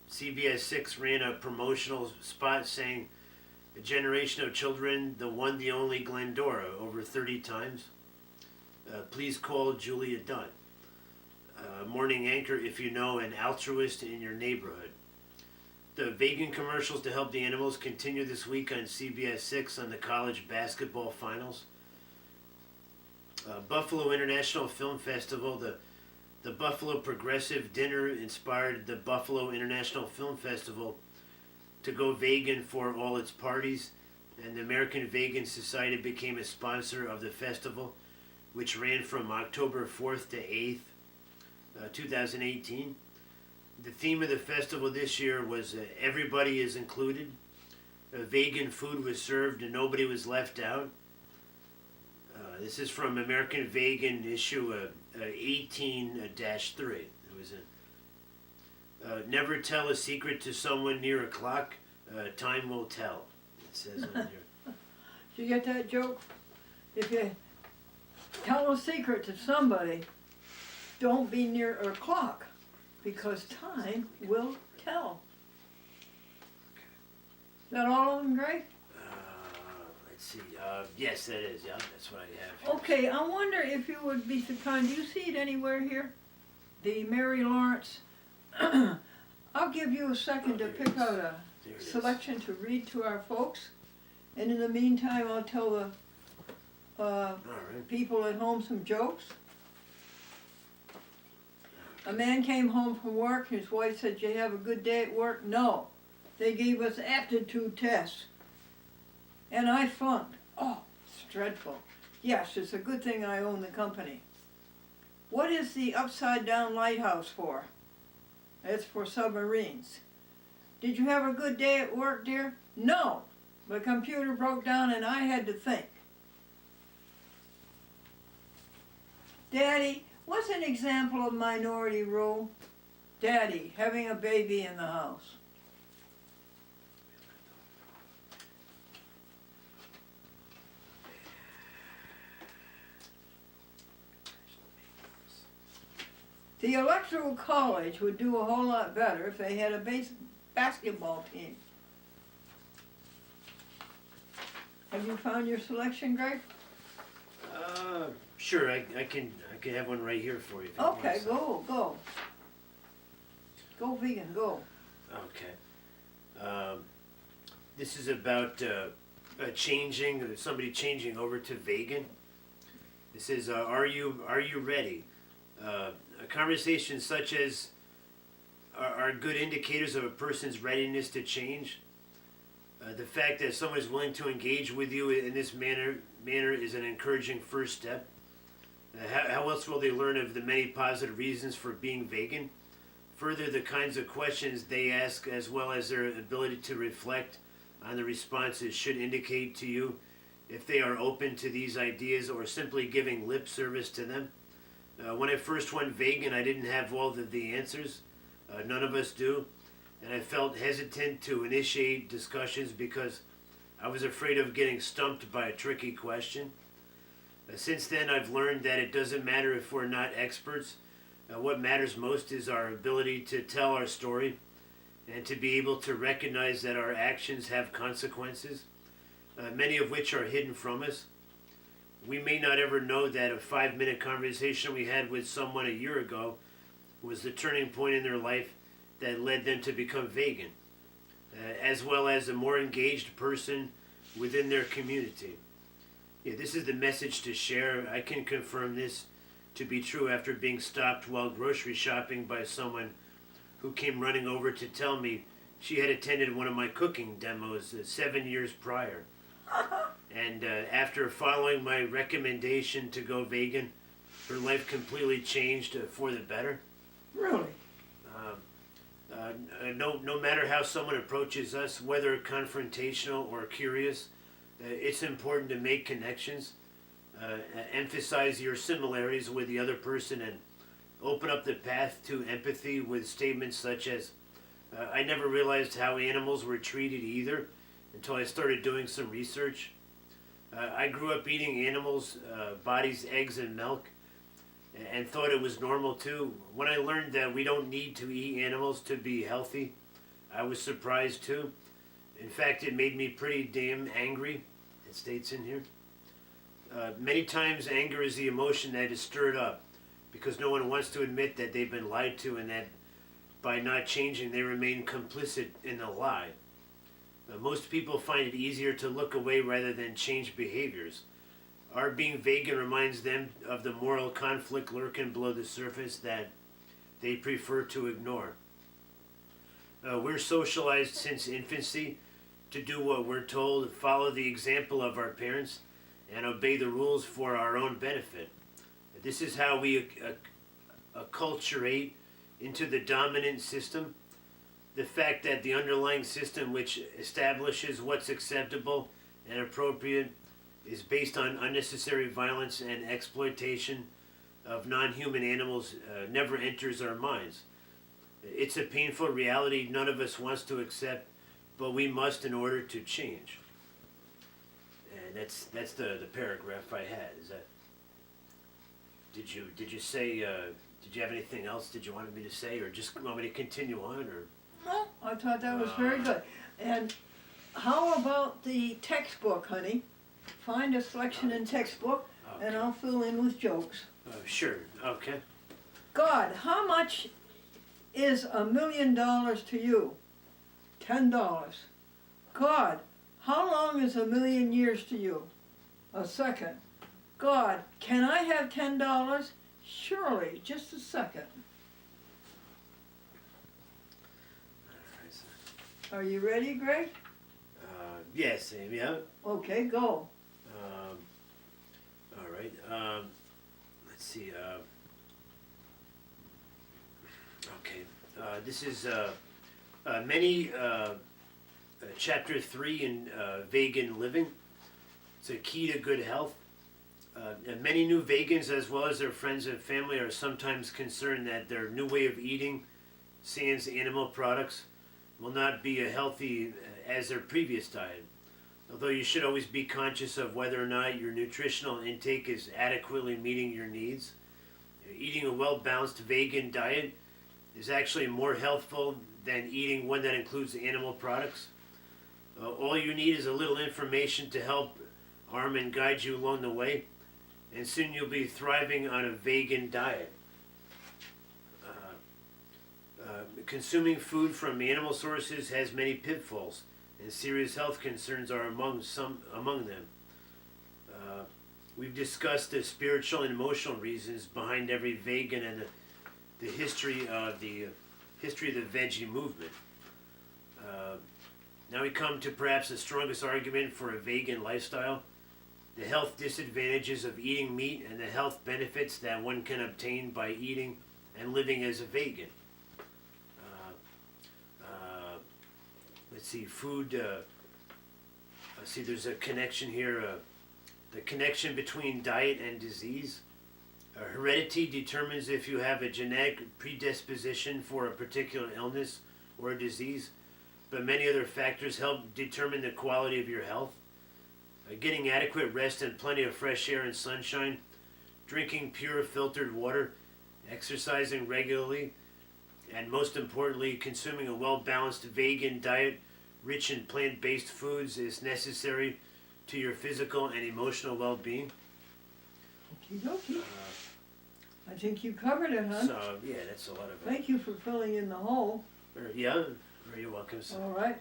[SPEAKER 7] CBS 6 ran a promotional spot saying, "A generation of children, the one, the only Glendora," over 30 times. Please call Julia Dunn. Morning anchor if you know an altruist in your neighborhood. The vegan commercials to help the animals continue this week on CBS 6 on the college basketball finals. Buffalo International Film Festival, the Buffalo Progressive Dinner inspired the Buffalo International Film Festival to go vegan for all its parties, and the American Vegan Society became a sponsor of the festival, which ran from October 4th to 8th, 2018. The theme of the festival this year was Everybody is Included. Vegan food was served and nobody was left out. This is from American Vegan issue 18-3. It was never tell a secret to someone near a clock. Time will tell. It says on here.
[SPEAKER 3] Did you get that joke? If you tell a secret to somebody, don't be near a clock, because time will tell. Is that all of them, Greg?
[SPEAKER 7] Let's see. Yes, that is. Yeah, that's what I have here.
[SPEAKER 3] Okay, I wonder if you would be so kind. Do you see it anywhere here? The Mary Lawrence. I'll give you a second to pick out a selection to read to our folks. And in the meantime, I'll tell the people at home some jokes. A man came home from work, his wife said, "Did you have a good day at work?" "No, they gave us aptitude tests, and I flunked." "Oh, it's dreadful." "Yes, it's a good thing I own the company." "What is the upside down lighthouse for?" "It's for submarines." "Did you have a good day at work, dear?" "No, the computer broke down and I had to think." "Daddy, what's an example of minority rule?" "Daddy, having a baby in the house." The Electoral College would do a whole lot better if they had a basketball team. Have you found your selection, Greg?
[SPEAKER 7] Sure. I can have one right here for you. If you
[SPEAKER 3] Okay,
[SPEAKER 7] want.
[SPEAKER 3] go. Go vegan, go.
[SPEAKER 7] Okay. This is about somebody changing over to vegan. It says, "Are you ready?" Conversations such as are good indicators of a person's readiness to change. The fact that someone is willing to engage with you in this manner is an encouraging first step. How else will they learn of the many positive reasons for being vegan? Further, the kinds of questions they ask, as well as their ability to reflect on the responses, should indicate to you if they are open to these ideas or simply giving lip service to them. When I first went vegan, I didn't have all the answers. None of us do. And I felt hesitant to initiate discussions because I was afraid of getting stumped by a tricky question. Since then, I've learned that it doesn't matter if we're not experts. What matters most is our ability to tell our story and to be able to recognize that our actions have consequences, many of which are hidden from us. We may not ever know that a 5-minute conversation we had with someone a year ago was the turning point in their life that led them to become vegan, as well as a more engaged person within their community. Yeah, this is the message to share. I can confirm this to be true after being stopped while grocery shopping by someone who came running over to tell me she had attended one of my cooking demos 7 years prior. And after following my recommendation to go vegan, her life completely changed for the better.
[SPEAKER 3] Really?
[SPEAKER 7] No matter how someone approaches us, whether confrontational or curious, it's important to make connections, emphasize your similarities with the other person, and open up the path to empathy with statements such as, I never realized how animals were treated either until I started doing some research. I grew up eating animals' bodies, eggs, and milk, and thought it was normal too. When I learned that we don't need to eat animals to be healthy, I was surprised too. In fact, it made me pretty damn angry. It states in here. Many times anger is the emotion that is stirred up because no one wants to admit that they've been lied to and that by not changing they remain complicit in the lie. Most people find it easier to look away rather than change behaviors. Our being vegan reminds them of the moral conflict lurking below the surface that they prefer to ignore. We're socialized since infancy to do what we're told, follow the example of our parents, and obey the rules for our own benefit. This is how we acculturate into the dominant system. The fact that the underlying system which establishes what's acceptable and appropriate is based on unnecessary violence and exploitation of non-human animals never enters our minds. It's a painful reality none of us wants to accept, but we must in order to change. And that's the paragraph I had. Is that? Did you say? Did you have anything else? Did you want me to say, or just want me to continue on, or?
[SPEAKER 3] No, I thought that was very good. And how about the textbook, honey? Find a selection in textbook, and I'll fill in with jokes.
[SPEAKER 7] Sure. Okay.
[SPEAKER 3] God, how much is $1 million to you? $10. God, how long is 1,000,000 years to you? A second. God, can I have $10? Surely, just a second. Are you ready, Greg?
[SPEAKER 7] Yes, Amy. Yeah.
[SPEAKER 3] Okay, go.
[SPEAKER 7] All right. Let's see. Okay. This is chapter 3 in vegan living. It's a key to good health. And many new vegans, as well as their friends and family, are sometimes concerned that their new way of eating, sans animal products, will not be as healthy as their previous diet. Although you should always be conscious of whether or not your nutritional intake is adequately meeting your needs. Eating a well-balanced vegan diet is actually more healthful than eating one that includes animal products. All you need is a little information to help arm and guide you along the way, and soon you'll be thriving on a vegan diet. Consuming food from animal sources has many pitfalls, and serious health concerns are among them. We've discussed the spiritual and emotional reasons behind every vegan and the history of the veggie movement. Now we come to perhaps the strongest argument for a vegan lifestyle: the health disadvantages of eating meat and the health benefits that one can obtain by eating and living as a vegan. Let's see, food. Let's see, there's a connection here. The connection between diet and disease. Heredity determines if you have a genetic predisposition for a particular illness or a disease, but many other factors help determine the quality of your health. Getting adequate rest and plenty of fresh air and sunshine, drinking pure filtered water, exercising regularly, and most importantly, consuming a well-balanced vegan diet rich in plant-based foods is necessary to your physical and emotional well-being.
[SPEAKER 3] Okie I think you covered it, hon.
[SPEAKER 7] So, yeah, that's a lot of it.
[SPEAKER 3] Thank you for filling in the hole.
[SPEAKER 7] Yeah, you're welcome.
[SPEAKER 3] All right.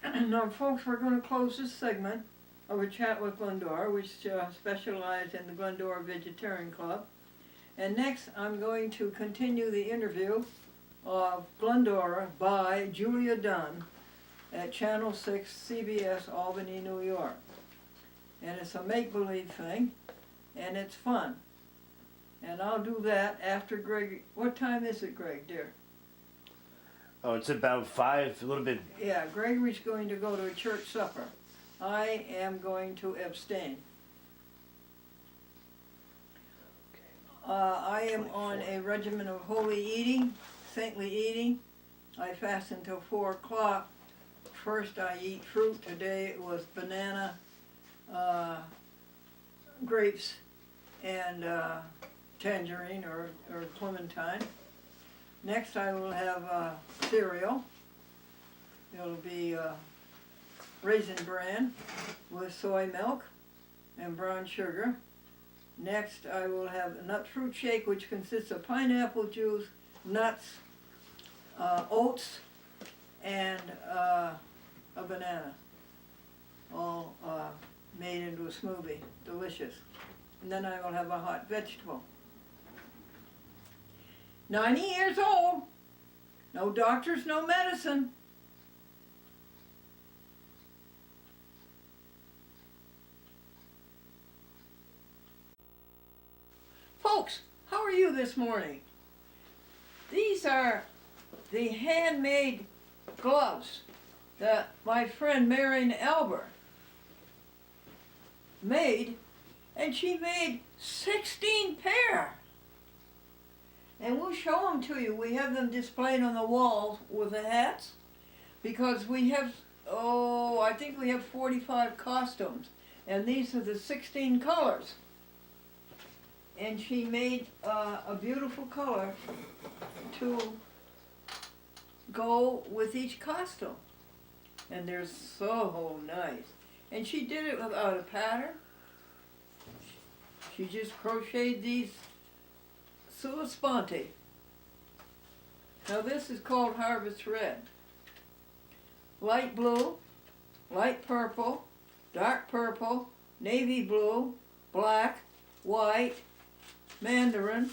[SPEAKER 3] Now, folks, we're going to close this segment of a chat with Glendora, which specializes in the Glendora Vegetarian Club. And next, I'm going to continue the interview of Glendora by Julia Dunn at Channel 6, CBS, Albany, New York. And it's a make-believe thing, and it's fun. And I'll do that after Greg. What time is it, Greg, dear?
[SPEAKER 7] Oh, it's about 5, a little bit.
[SPEAKER 3] Yeah, Gregory's going to go to a church supper. I am going to abstain. I am on a regimen of holy eating, saintly eating. I fast until 4 o'clock. First I eat fruit. Today it was banana, grapes, and tangerine or clementine. Next I will have cereal. It'll be Raisin Bran with soy milk and brown sugar. Next I will have a nut fruit shake, which consists of pineapple juice, nuts, oats, and a banana, all made into a smoothie. Delicious. And then I will have a hot vegetable. 90 years old, no doctors, no medicine. Folks, how are you this morning? These are the handmade gloves that my friend Marion Albert made, and she made 16 pair. And we'll show them to you. We have them displayed on the walls with the hats, because we have, I think we have 45 costumes, and these are the 16 colors. And she made a beautiful color to go with each costume. And they're so nice. And she did it without a pattern. She just crocheted these sua sponte. Now this is called Harvest Red. Light blue, light purple, dark purple, navy blue, black, white, mandarin,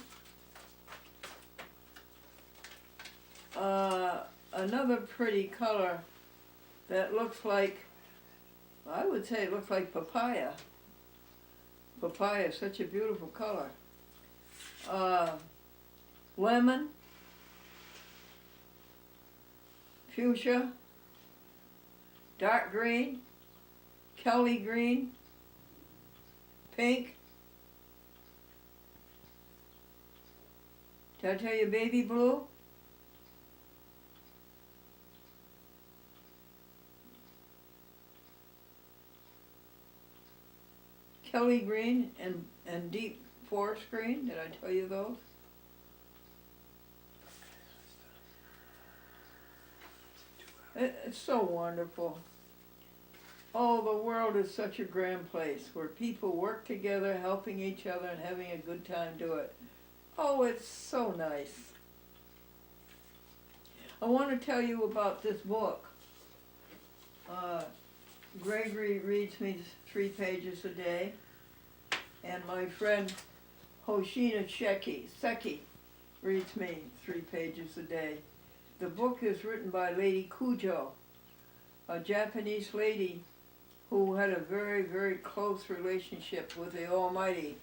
[SPEAKER 3] another pretty color that looks like, I would say it looks like papaya. Papaya is such a beautiful color. Lemon, fuchsia, dark green, Kelly green, pink. Did I tell you baby blue? Kelly green and deep forest green. Did I tell you those? It's so wonderful. Oh, the world is such a grand place where people work together, helping each other and having a good time do it. Oh, it's so nice. I want to tell you about this book. Gregory reads me 3 pages a day, and my friend Hoshina Seki reads me 3 pages a day. The book is written by Lady Kujo, a Japanese lady who had a very, very close relationship with the Almighty.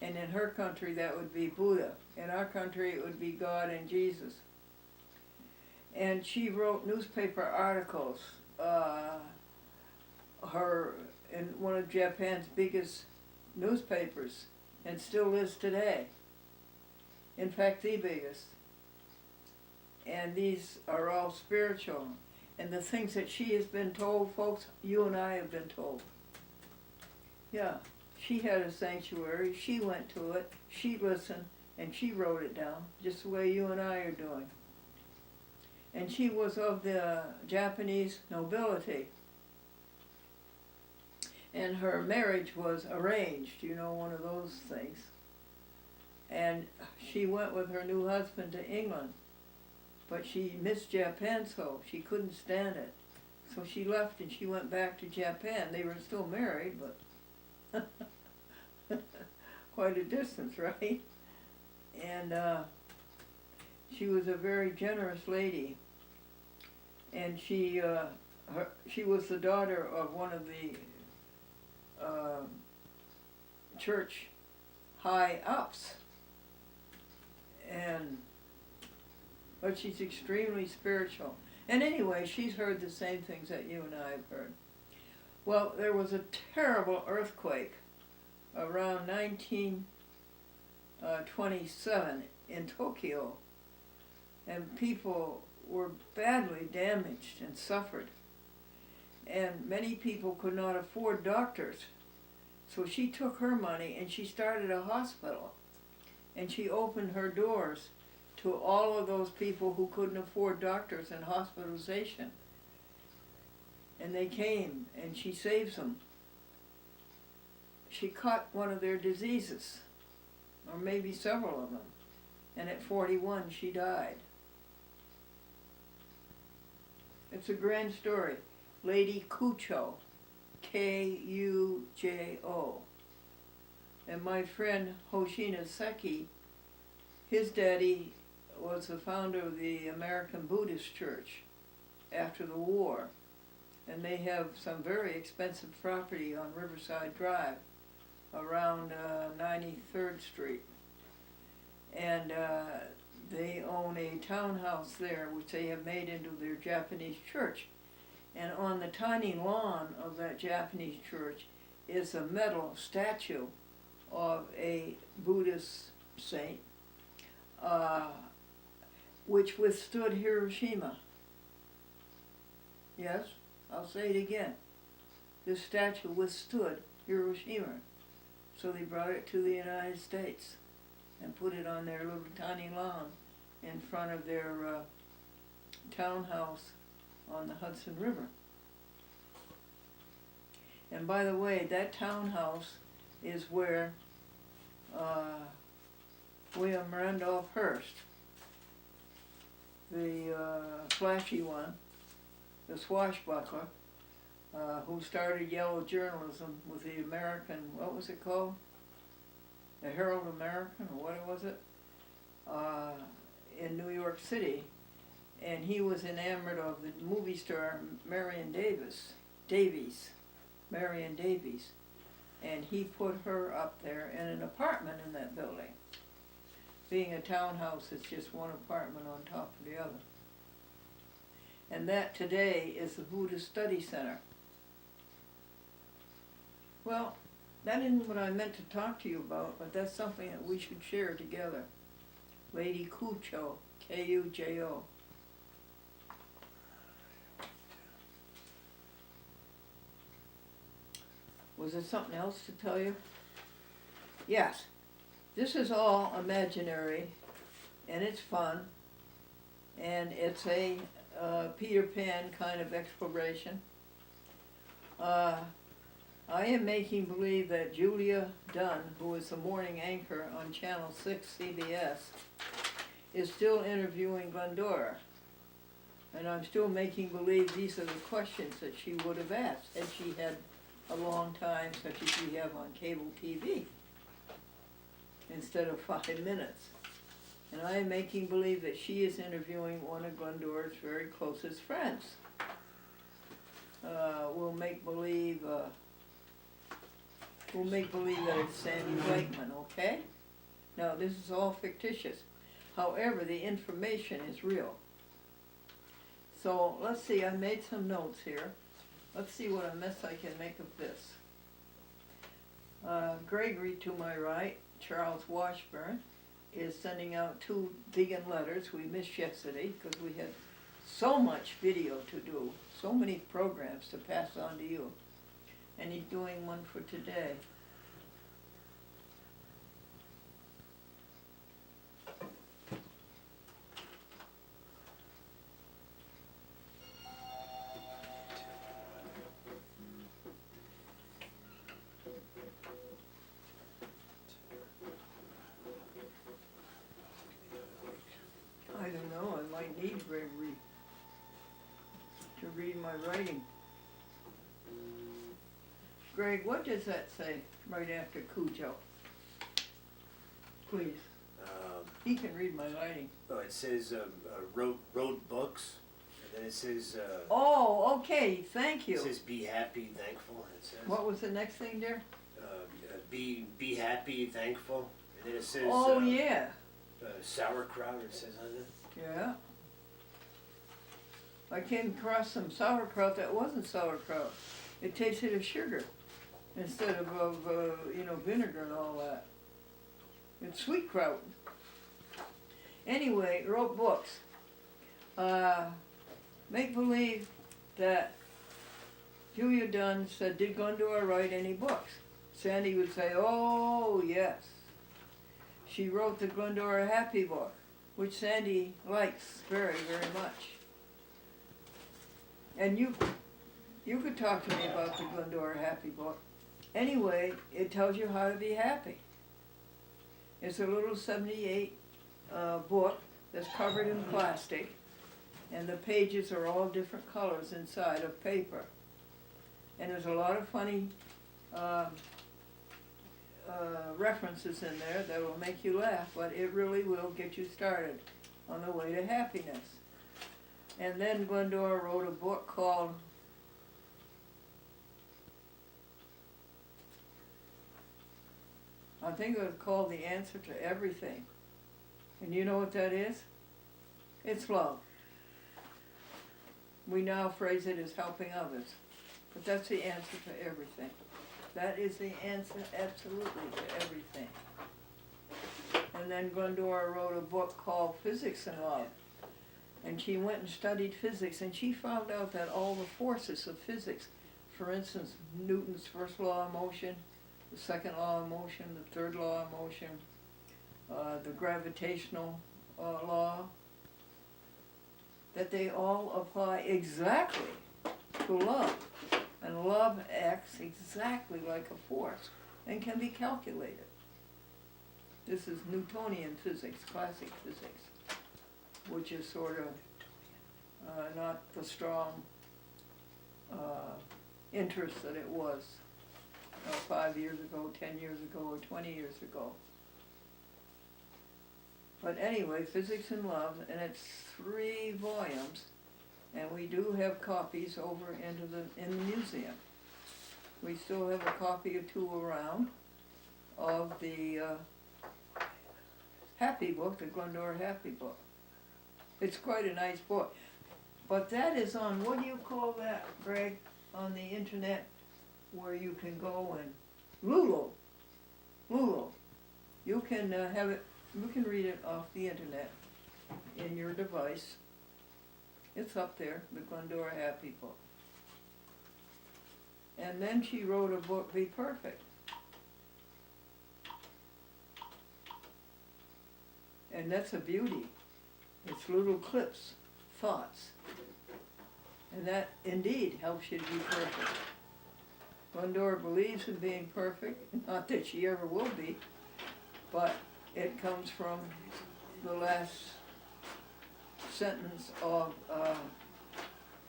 [SPEAKER 3] And in her country that would be Buddha. In our country it would be God and Jesus. And she wrote newspaper articles. Her in one of Japan's biggest newspapers, and still is today. In fact, the biggest. And these are all spiritual. And the things that she has been told, folks, you and I have been told. Yeah. She had a sanctuary, she went to it, she listened, and she wrote it down, just the way you and I are doing. And she was of the Japanese nobility. And her marriage was arranged, one of those things. And she went with her new husband to England, but she missed Japan, so she couldn't stand it. So she left and she went back to Japan. They were still married, but quite a distance, right? And she was a very generous lady, and she was the daughter of one of the church high ups, and but she's extremely spiritual. And anyway, she's heard the same things that you and I have heard. Well, there was a terrible earthquake around 1927 in Tokyo, and people were badly damaged and suffered. And many people could not afford doctors. So she took her money and she started a hospital. And she opened her doors to all of those people who couldn't afford doctors and hospitalization. And they came and she saves them. She caught one of their diseases, or maybe several of them. And at 41 she died. It's a grand story. Lady Kujo, Kujo. And my friend Hoshina Seki, his daddy was the founder of the American Buddhist Church after the war. And they have some very expensive property on Riverside Drive around 93rd Street. And they own a townhouse there which they have made into their Japanese church. And on the tiny lawn of that Japanese church is a metal statue of a Buddhist saint which withstood Hiroshima. Yes, I'll say it again. This statue withstood Hiroshima. So they brought it to the United States and put it on their little tiny lawn in front of their townhouse on the Hudson River. And by the way, that townhouse is where William Randolph Hearst, the flashy one, the swashbuckler, who started yellow journalism with the American, what was it called? The Herald American, or what was it? In New York City. And he was enamored of the movie star Marion Davies. And he put her up there in an apartment in that building. Being a townhouse, it's just one apartment on top of the other. And that today is the Buddhist Study Center. Well, that isn't what I meant to talk to you about, but that's something that we should share together. Lady Kujo, Kujo. Was there something else to tell you? Yes. This is all imaginary, and it's fun, and it's a Peter Pan kind of exploration. I am making believe that Julia Dunn, who is the morning anchor on Channel 6 CBS, is still interviewing Glendora. And I'm still making believe these are the questions that she would have asked had she had a long time such as we have on cable TV, instead of 5 minutes. And I am making believe that she is interviewing one of Glendora's very closest friends. We'll make believe that it's Sandy Blakeman, okay? Now, this is all fictitious. However, the information is real. So, let's see, I made some notes here. Let's see what a mess I can make of this. Gregory, to my right, Charles Washburn, is sending out 2 vegan letters. We missed yesterday because we had so much video to do, so many programs to pass on to you. And he's doing one for today. I don't know, I might need Gregory to read my writing. Greg, what does that say right after Kujo? Please. He can read my writing.
[SPEAKER 7] Oh, it says wrote books, and then it says.
[SPEAKER 3] Oh, okay, thank you.
[SPEAKER 7] It says be happy, thankful. It says.
[SPEAKER 3] What was the next thing there?
[SPEAKER 7] Be happy, thankful, and then it says.
[SPEAKER 3] Oh yeah.
[SPEAKER 7] Sauerkraut. It says on it.
[SPEAKER 3] Yeah. I came across some sauerkraut that wasn't sauerkraut. It tasted of sugar instead of vinegar and all that. It's sweet kraut. Anyway, wrote books. Make believe that Julia Dunn said, did Glendora write any books? Sandy would say, oh, yes. She wrote the Glendora Happy book, which Sandy likes very, very much. And you could talk to me about the Glendora Happy book. Anyway, it tells you how to be happy. It's a little 78 book that's covered in plastic, and the pages are all different colors inside of paper. And there's a lot of funny references in there that will make you laugh, but it really will get you started on the way to happiness. And then Glendora wrote a book called I think it was called The Answer to Everything. And you know what that is? It's love. We now phrase it as helping others. But that's the answer to everything. That is the answer absolutely to everything. And then Glendora wrote a book called Physics and Love. And she went and studied physics, and she found out that all the forces of physics, for instance, Newton's first law of motion, the second law of motion, the third law of motion, the gravitational law, that they all apply exactly to love. And love acts exactly like a force and can be calculated. This is Newtonian physics, classic physics, which is sort of not the strong interest that it was 5 years ago, 10 years ago, or 20 years ago. But anyway, Physics and Love, and it's 3 volumes, and we do have copies over in the museum. We still have a copy or 2 around of the Happy book, the Glendora Happy book. It's quite a nice book. But that is on, what do you call that, Greg, on the internet, where you can go and, Lulu. You can have it, you can read it off the internet in your device. It's up there, the Glendora Happy book. And then she wrote a book, Be Perfect. And that's a beauty. It's little clips, thoughts. And that indeed helps you to be perfect. Glendora believes in being perfect, not that she ever will be, but it comes from the last sentence of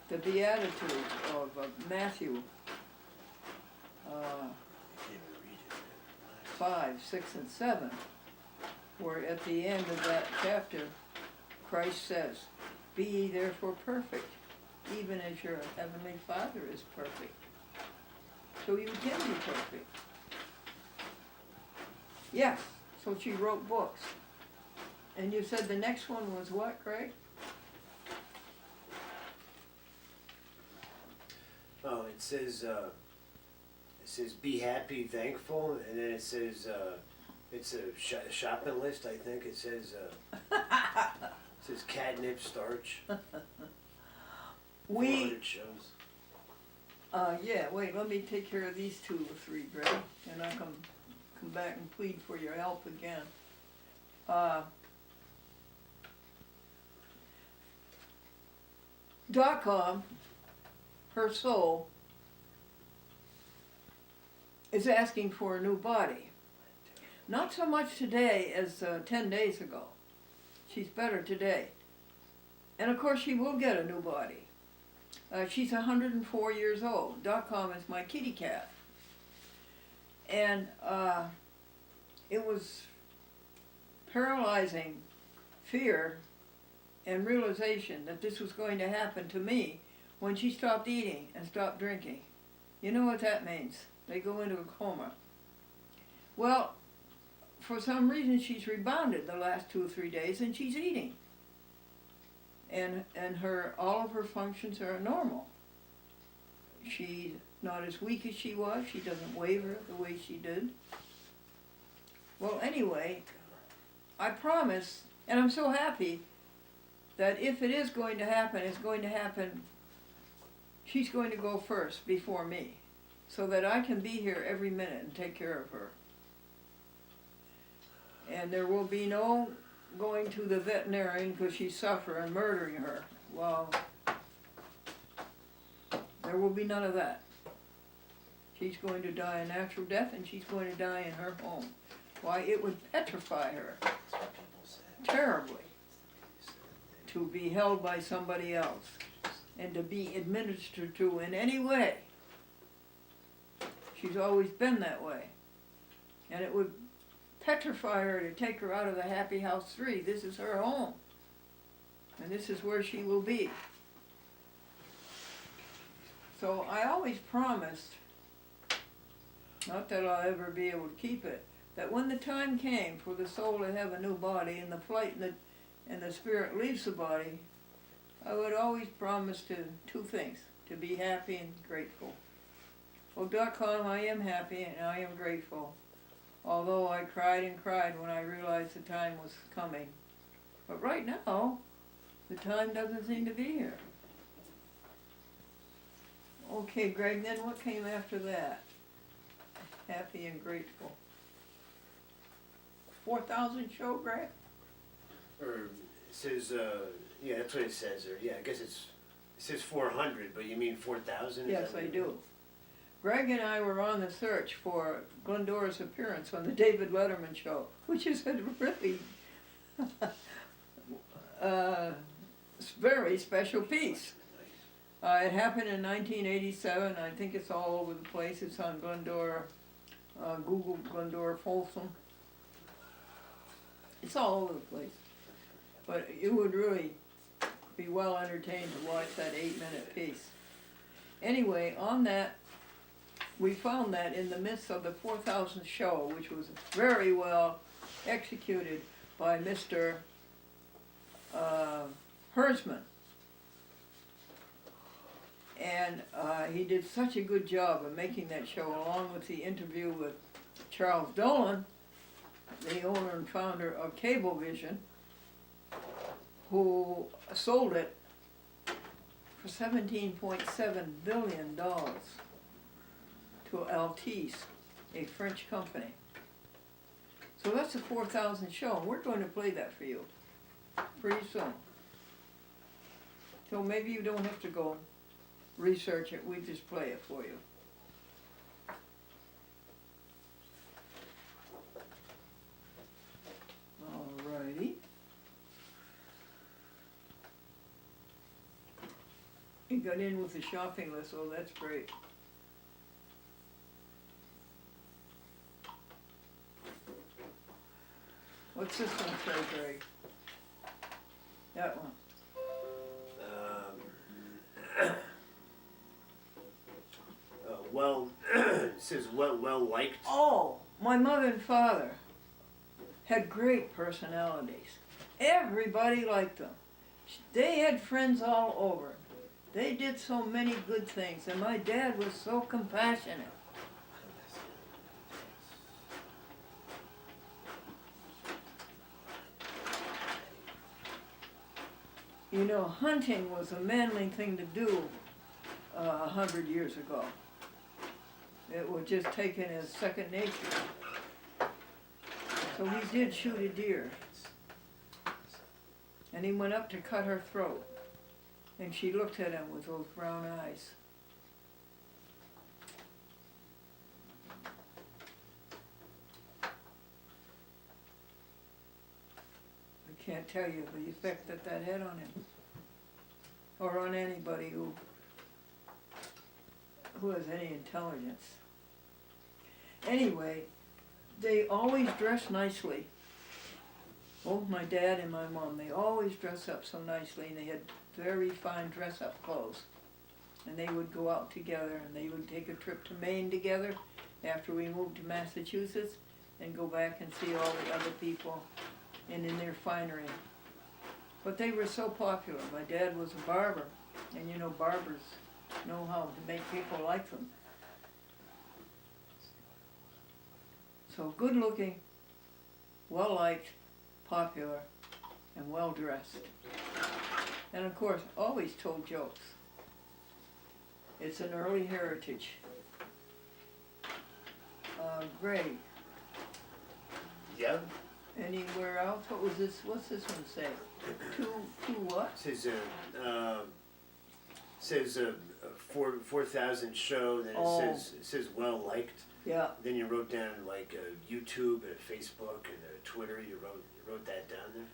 [SPEAKER 3] the Beatitudes of Matthew 5, 6, and 7, where at the end of that chapter, Christ says, be ye therefore perfect, even as your heavenly Father is perfect. So you can be perfect. Yes, so she wrote books. And you said the next one was what, Greg?
[SPEAKER 7] Oh, it says be happy, thankful, and then it says it's a shopping list. I think it says catnip, starch. 400 shows.
[SPEAKER 3] Yeah. Wait. Let me take care of these 2 or 3, Greg, and I'll come back and plead for your help again. .com, her soul, is asking for a new body. Not so much today as 10 days ago. She's better today. And of course she will get a new body. She's 104 years old. .com is my kitty cat. And it was paralyzing fear and realization that this was going to happen to me when she stopped eating and stopped drinking. You know what that means? They go into a coma. Well, for some reason she's rebounded the last 2 or 3 days and she's eating. and all of her functions are normal. She's not as weak as she was. She doesn't waver the way she did. Well, anyway, I promise, and I'm so happy that if it is going to happen, it's going to happen. She's going to go first before me, so that I can be here every minute and take care of her. And there will be no going to the veterinarian because she's suffering and murdering her. Well, there will be none of that. She's going to die a natural death, and she's going to die in her home. Why, it would petrify her terribly to be held by somebody else and to be administered to in any way. She's always been that way. And it would petrify her to take her out of the Happy House 3. This is her home. And this is where she will be. So I always promised, not that I'll ever be able to keep it, that when the time came for the soul to have a new body and the flight and the spirit leaves the body, I would always promise two things, to be happy and grateful. Well, .com, I am happy and I am grateful, although I cried and cried when I realized the time was coming. But right now, the time doesn't seem to be here. Okay, Greg, then what came after that? Happy and grateful. 4,000 show, Greg?
[SPEAKER 7] Or it says, yeah, that's what it says there. Yeah, I guess it says 400, but you mean 4,000?
[SPEAKER 3] Yes, I do. Greg and I were on the search for Glendora's appearance on the David Letterman show, which is a really very special piece. It happened in 1987. I think it's all over the place. It's on Glendora. Google Glendora Folsom. It's all over the place. But you would really be well entertained to watch that 8-minute piece. Anyway, on that, we found that in the midst of the 4,000 show, which was very well executed by Mr. Hersman. And he did such a good job of making that show, along with the interview with Charles Dolan, the owner and founder of Cablevision, who sold it for $17.7 billion to Altice, a French company. So that's a 4,000 show, and we're going to play that for you pretty soon. So maybe you don't have to go research it, we just play it for you. Alrighty. You got in with the shopping list, oh that's great. What's this one say, Greg? That one.
[SPEAKER 7] Well, it says well liked.
[SPEAKER 3] Oh, my mother and father had great personalities. Everybody liked them. They had friends all over. They did so many good things, and my dad was so compassionate. You know, hunting was a manly thing to do 100 years ago. It was just taken as second nature. So he did shoot a deer. And he went up to cut her throat. And she looked at him with those brown eyes. I can't tell you the effect that that had on him. Or on anybody who has any intelligence. Anyway, they always dress nicely. Both my dad and my mom, they always dress up so nicely, and they had very fine dress-up clothes. And they would go out together, and they would take a trip to Maine together after we moved to Massachusetts, and go back and see all the other people and in their finery. But they were so popular. My dad was a barber, and you know barbers know how to make people like them. So good looking, well liked, popular, and well dressed. And of course, always told jokes. It's an early heritage. Greg,
[SPEAKER 7] Yeah.
[SPEAKER 3] anywhere else? What was this? What's this one say? Two what?
[SPEAKER 7] Says 4,000 show. Then it says well liked.
[SPEAKER 3] Yeah.
[SPEAKER 7] Then you wrote down like YouTube and Facebook and Twitter. You wrote that down there.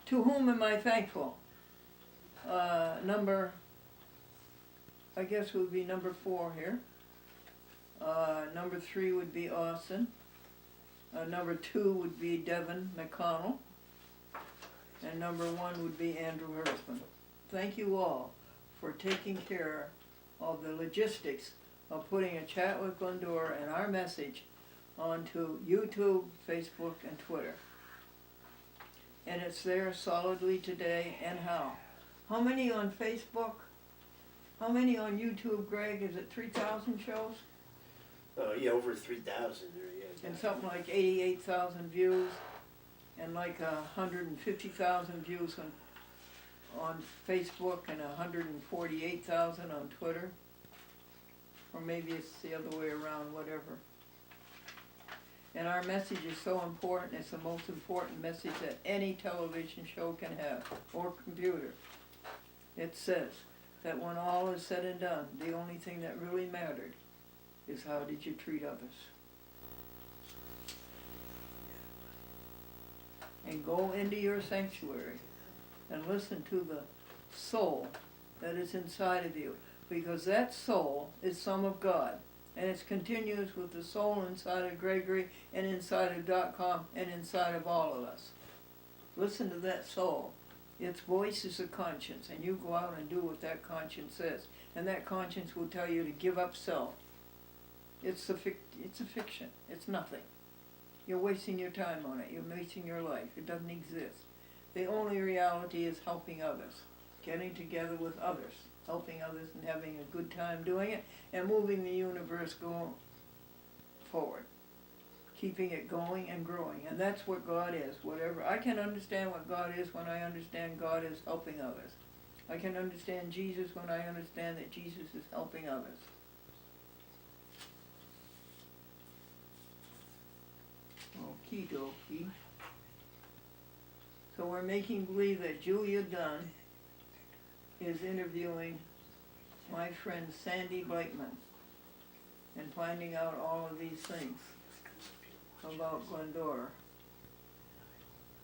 [SPEAKER 3] To whom am I thankful? Number, I guess would be number 4 here. Number 3 would be Austin. Number 2 would be Devin McConnell. And number 1 would be Andrew Hertzman. Thank you all for taking care of the logistics of putting a chat with Glendora and our message onto YouTube, Facebook, and Twitter. And it's there solidly today. And how? How many on Facebook? How many on YouTube, Greg? Is it 3,000 shows?
[SPEAKER 7] Yeah, over 3,000 there. Yeah.
[SPEAKER 3] And something like 88,000 views, and like 150,000 views on Facebook, and 148,000 on Twitter. Or maybe it's the other way around, whatever. And our message is so important. It's the most important message that any television show can have, or computer. It says that when all is said and done, the only thing that really mattered is how did you treat others. And go into your sanctuary and listen to the soul that is inside of you, because that soul is some of God. And it continues with the soul inside of Gregory and inside of .com and inside of all of us. Listen to that soul. Its voice is a conscience, and you go out and do what that conscience says. And that conscience will tell you to give up self. It's a fiction. It's nothing. You're wasting your time on it. You're wasting your life. It doesn't exist. The only reality is helping others, getting together with others, helping others and having a good time doing it, and moving the universe going forward, keeping it going and growing. And that's what God is. Whatever I can understand what God is when I understand God is helping others. I can understand Jesus when I understand that Jesus is helping others. Okie dokie. So we're making believe that Julia Dunn is interviewing my friend Sandy Blakeman and finding out all of these things about Glendora.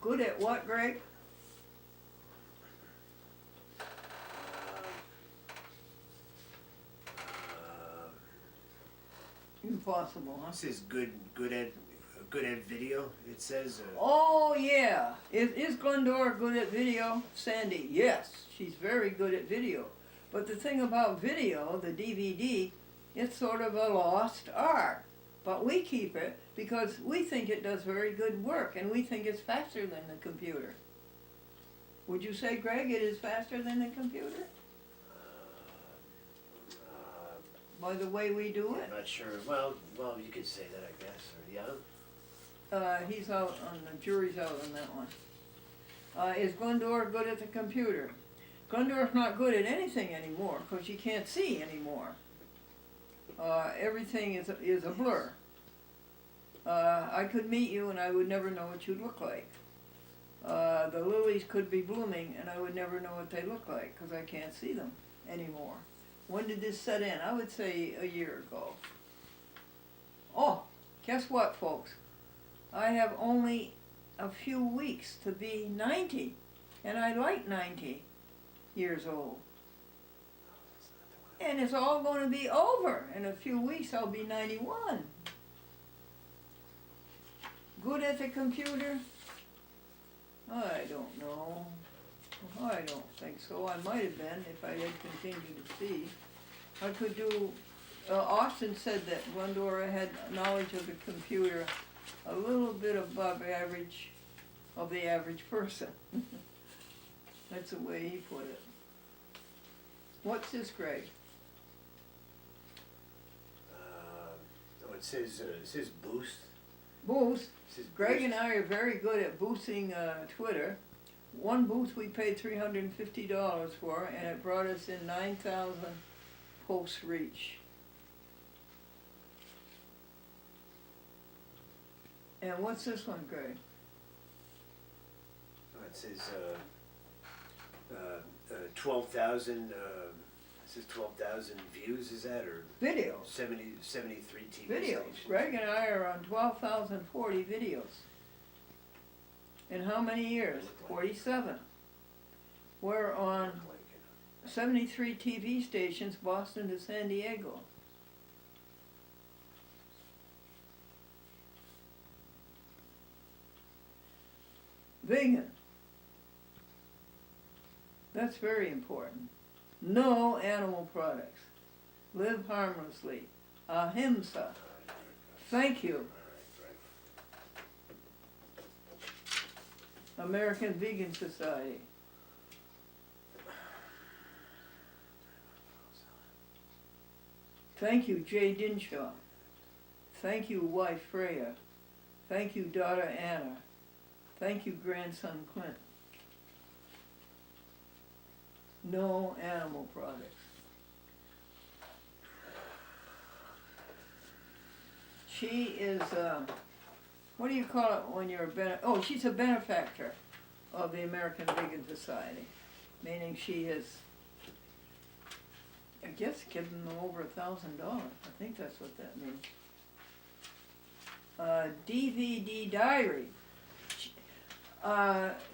[SPEAKER 3] Good at what, Greg? Impossible, huh?
[SPEAKER 7] It says good at video. It says.
[SPEAKER 3] Oh yeah, is Glendora good at video? Sandy, yes, she's very good at video. But the thing about video, the DVD, it's sort of a lost art. But we keep it because we think it does very good work, and we think it's faster than the computer. Would you say, Greg, it is faster than the computer? By the way we do it?
[SPEAKER 7] I'm not sure. Well, you could say that, I guess. Or, yeah.
[SPEAKER 3] He's out on the jury's out on that one. Is Glendora good at the computer? Glendora's not good at anything anymore because she can't see anymore. Everything is a blur. I could meet you and I would never know what you look like. The lilies could be blooming and I would never know what they look like because I can't see them anymore. When did this set in? I would say a year ago. Oh, guess what, folks? I have only a few weeks to be 90, and I like 90 years old. And it's all going to be over. In a few weeks, I'll be 91. Good at the computer? I don't know. I don't think so. I might have been if I had continued to see. I could do, Austin said that Glendora had knowledge of the computer a little bit above average of the average person. That's the way he put it. What's this, Greg?
[SPEAKER 7] Oh, it says boost.
[SPEAKER 3] Boost.
[SPEAKER 7] It says
[SPEAKER 3] Greg
[SPEAKER 7] boost.
[SPEAKER 3] and I are very good at boosting Twitter. One boost we paid $350 for, and it brought us in 9,000 posts reach. And what's this one, Greg?
[SPEAKER 7] Oh, it says 12,000. It says 12,000 views. Is that or
[SPEAKER 3] Videos.
[SPEAKER 7] 73 TV
[SPEAKER 3] Videos.
[SPEAKER 7] stations?
[SPEAKER 3] Greg and I are on 12,040 videos. In how many years? 47. We're on 73 TV stations, Boston to San Diego. Vegan. That's very important. No animal products. Live harmlessly. Ahimsa. Thank you. American Vegan Society. Thank you, Jay Dinshaw. Thank you, wife Freya. Thank you, daughter Anna. Thank you, grandson Clint. No animal products. She is, what do you call it when you're a she's a benefactor of the American Vegan Society, meaning she has, I guess, given them over $1,000. I think that's what that means. DVD diary.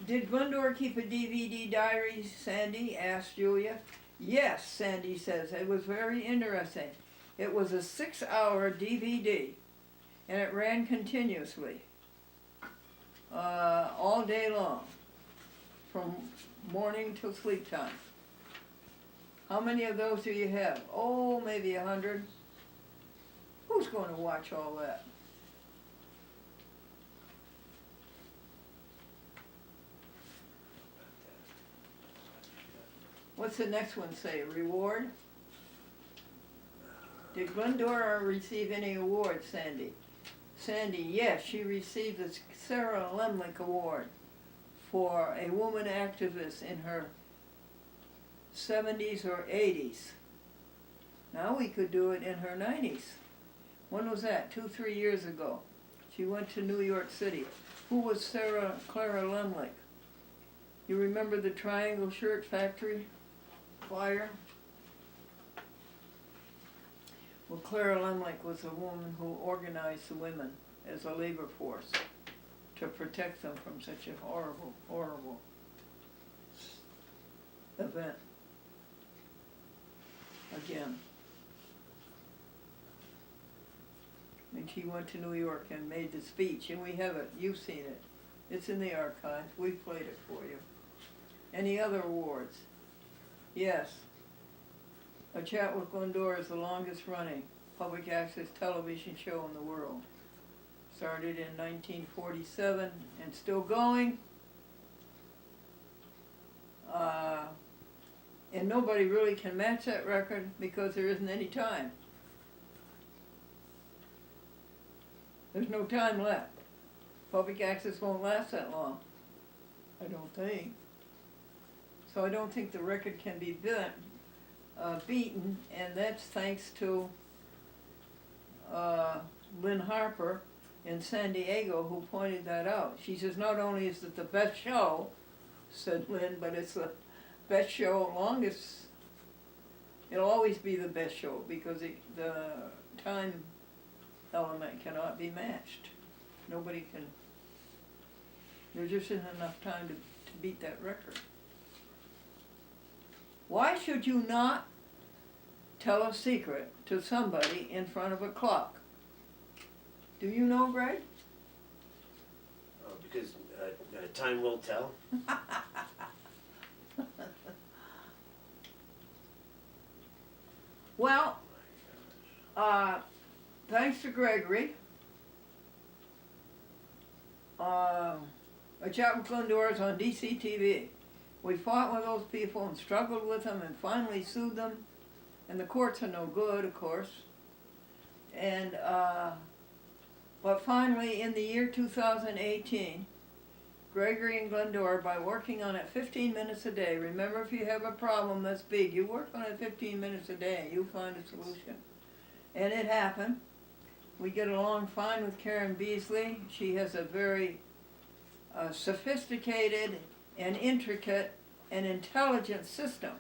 [SPEAKER 3] Did Glendora keep a DVD diary, Sandy? Asked Julia. Yes, Sandy says. It was very interesting. It was a 6-hour DVD, and it ran continuously, all day long, from morning till sleep time. How many of those do you have? Oh, maybe 100. Who's going to watch all that? What's the next one say? Reward? Did Glendora receive any awards, Sandy? Sandy, yes, she received the Sarah Lemlich Award for a woman activist in her 70s or 80s. Now we could do it in her 90s. When was that? 2-3 years ago. She went to New York City. Who was Clara Lemlich? You remember the Triangle Shirt Factory fire? Well, Clara Lemlich was a woman who organized the women as a labor force to protect them from such a horrible, horrible event. Again. And she went to New York and made the speech, and we have it. You've seen it. It's in the archives. We've played it for you. Any other awards? Yes. A Chat with Glendora is the longest running public access television show in the world. Started in 1947 and still going. And nobody really can match that record because there isn't any time. There's no time left. Public access won't last that long, I don't think. So I don't think the record can be beaten, and that's thanks to Lynn Harper in San Diego, who pointed that out. She says, not only is it the best show, said Lynn, but it's the best show, longest. It'll always be the best show because the time element cannot be matched. Nobody can, there just isn't enough time to beat that record. Why should you not tell a secret to somebody in front of a clock? Do you know, Greg?
[SPEAKER 7] Oh, because time will tell.
[SPEAKER 3] Well, thanks to Gregory, A Chat with Glendora is on DC TV. We fought with those people and struggled with them and finally sued them. And the courts are no good, of course. And, but finally, in the year 2018, Gregory and Glendora, by working on it 15 minutes a day, remember, if you have a problem that's big, you work on it 15 minutes a day and you'll find a solution. And it happened. We get along fine with Karen Beasley. She has a very sophisticated and intricate and intelligent system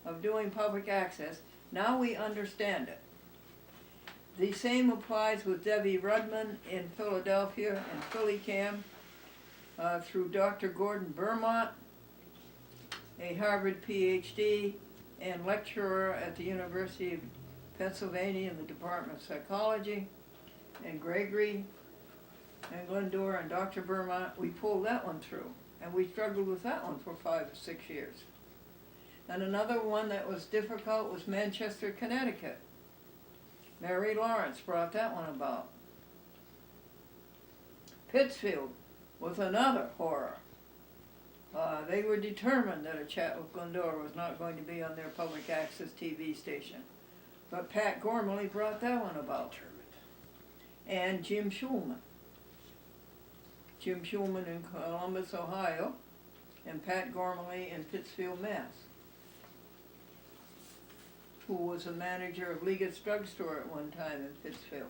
[SPEAKER 3] of doing public access. Now we understand it. The same applies with Debbie Rudman in Philadelphia and PhillyCam. Through Dr. Gordon Burmont, a Harvard PhD and lecturer at the University of Pennsylvania in the Department of Psychology, and Gregory and Glendora and Dr. Burmont, we pulled that one through, and we struggled with that one for 5 or 6 years. And another one that was difficult was Manchester, Connecticut. Mary Lawrence brought that one about. Pittsfield was another horror. They were determined that A Chat with Glendora was not going to be on their public access TV station. But Pat Gormley brought that one about. And Jim Schulman. Jim Schulman in Columbus, Ohio, and Pat Gormley in Pittsfield, Mass., who was a manager of Liget's Drugstore at one time in Pittsfield.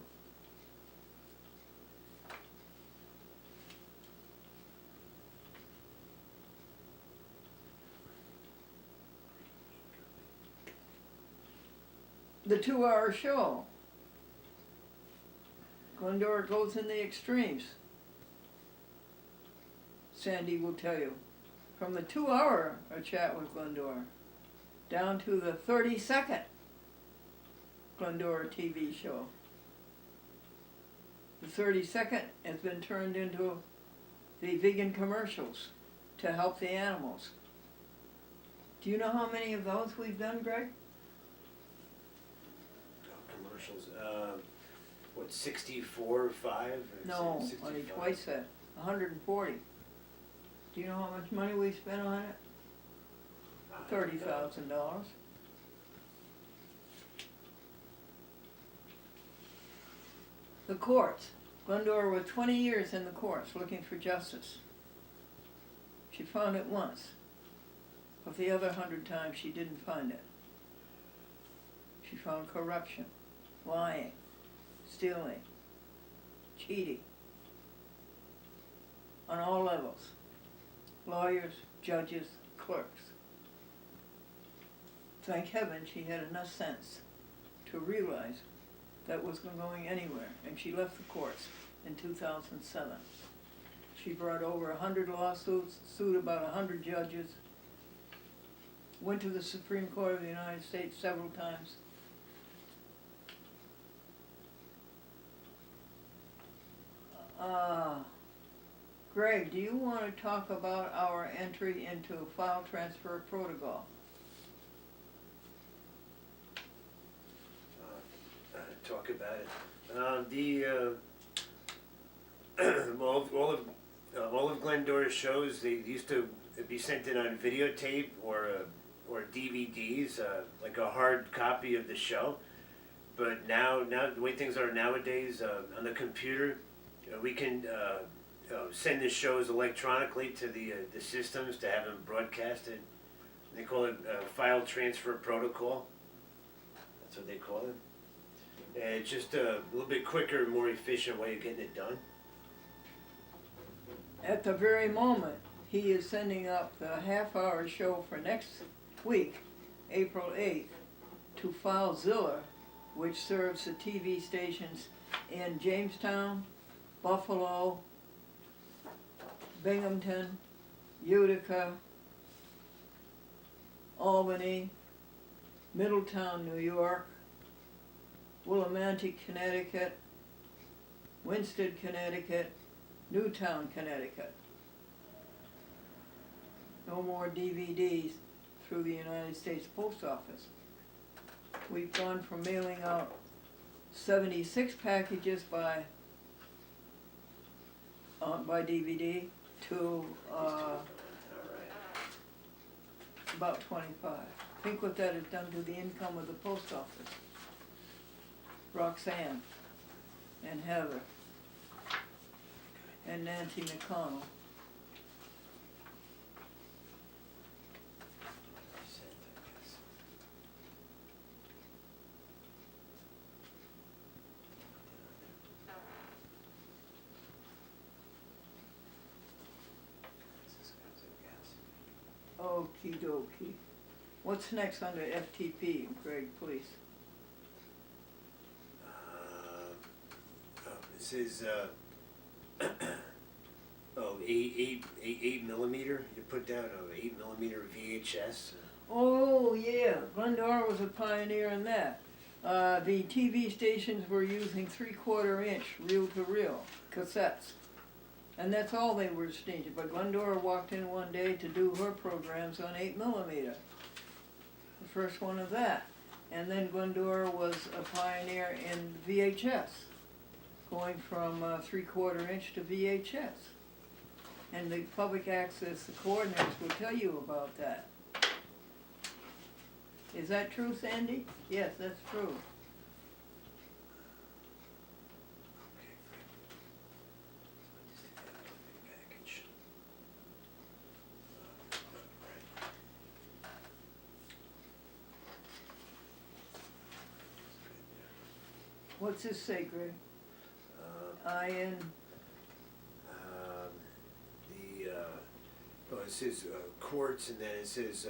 [SPEAKER 3] The 2-hour show. Glendora goes in the extremes. Sandy will tell you. From the 2-hour A Chat with Glendora down to the 30-second Glendora TV show. The 30-second has been turned into the vegan commercials to help the animals. Do you know how many of those we've done, Greg?
[SPEAKER 7] Commercials. What, 64 or 5? Or
[SPEAKER 3] No,
[SPEAKER 7] 65?
[SPEAKER 3] only twice that. 140. Do you know how much money we spent on it? $30,000. The courts. Glendora was 20 years in the courts looking for justice. She found it once, but the other 100 times she didn't find it. She found corruption, lying, stealing, cheating, on all levels. Lawyers, judges, clerks. Thank heaven she had enough sense to realize that wasn't going anywhere, and she left the courts in 2007. She brought over 100 lawsuits, sued about 100 judges, went to the Supreme Court of the United States several times. Greg, do you want to talk about our entry into a file transfer protocol?
[SPEAKER 7] Talk about it. All of Glendora's shows, they used to be sent in on videotape or DVDs, like a hard copy of the show. But now the way things are nowadays, on the computer, we can send the shows electronically to the systems to have them broadcasted. They call it file transfer protocol. That's what they call it. And it's just a little bit quicker, more efficient way of getting it done.
[SPEAKER 3] At the very moment, he is sending up the half-hour show for next week, April 8th, to FileZilla, which serves the TV stations in Jamestown, Buffalo, Binghamton, Utica, Albany, Middletown, New York, Willimantic, Connecticut, Winston, Connecticut, Newtown, Connecticut. No more DVDs through the United States Post Office. We've gone from mailing out 76 packages by DVD to about 25. Think what that has done to the income of the post office. Roxanne and Heather and Nancy McConnell. Okie dokie. What's next under FTP, Greg, please?
[SPEAKER 7] This is 8 millimeter. You put down an 8 millimeter VHS.
[SPEAKER 3] Oh yeah, Glendora was a pioneer in that. The TV stations were using 3/4 inch reel-to-reel cassettes. And that's all they were staging. But Glendora walked in one day to do her programs on 8 millimeter. The first one of that. And then Glendora was a pioneer in VHS, going from 3/4 inch to VHS. And the public access coordinators will tell you about that. Is that true, Sandy? Yes, that's true. What's this say, Greg? IN.
[SPEAKER 7] It says courts, and then it says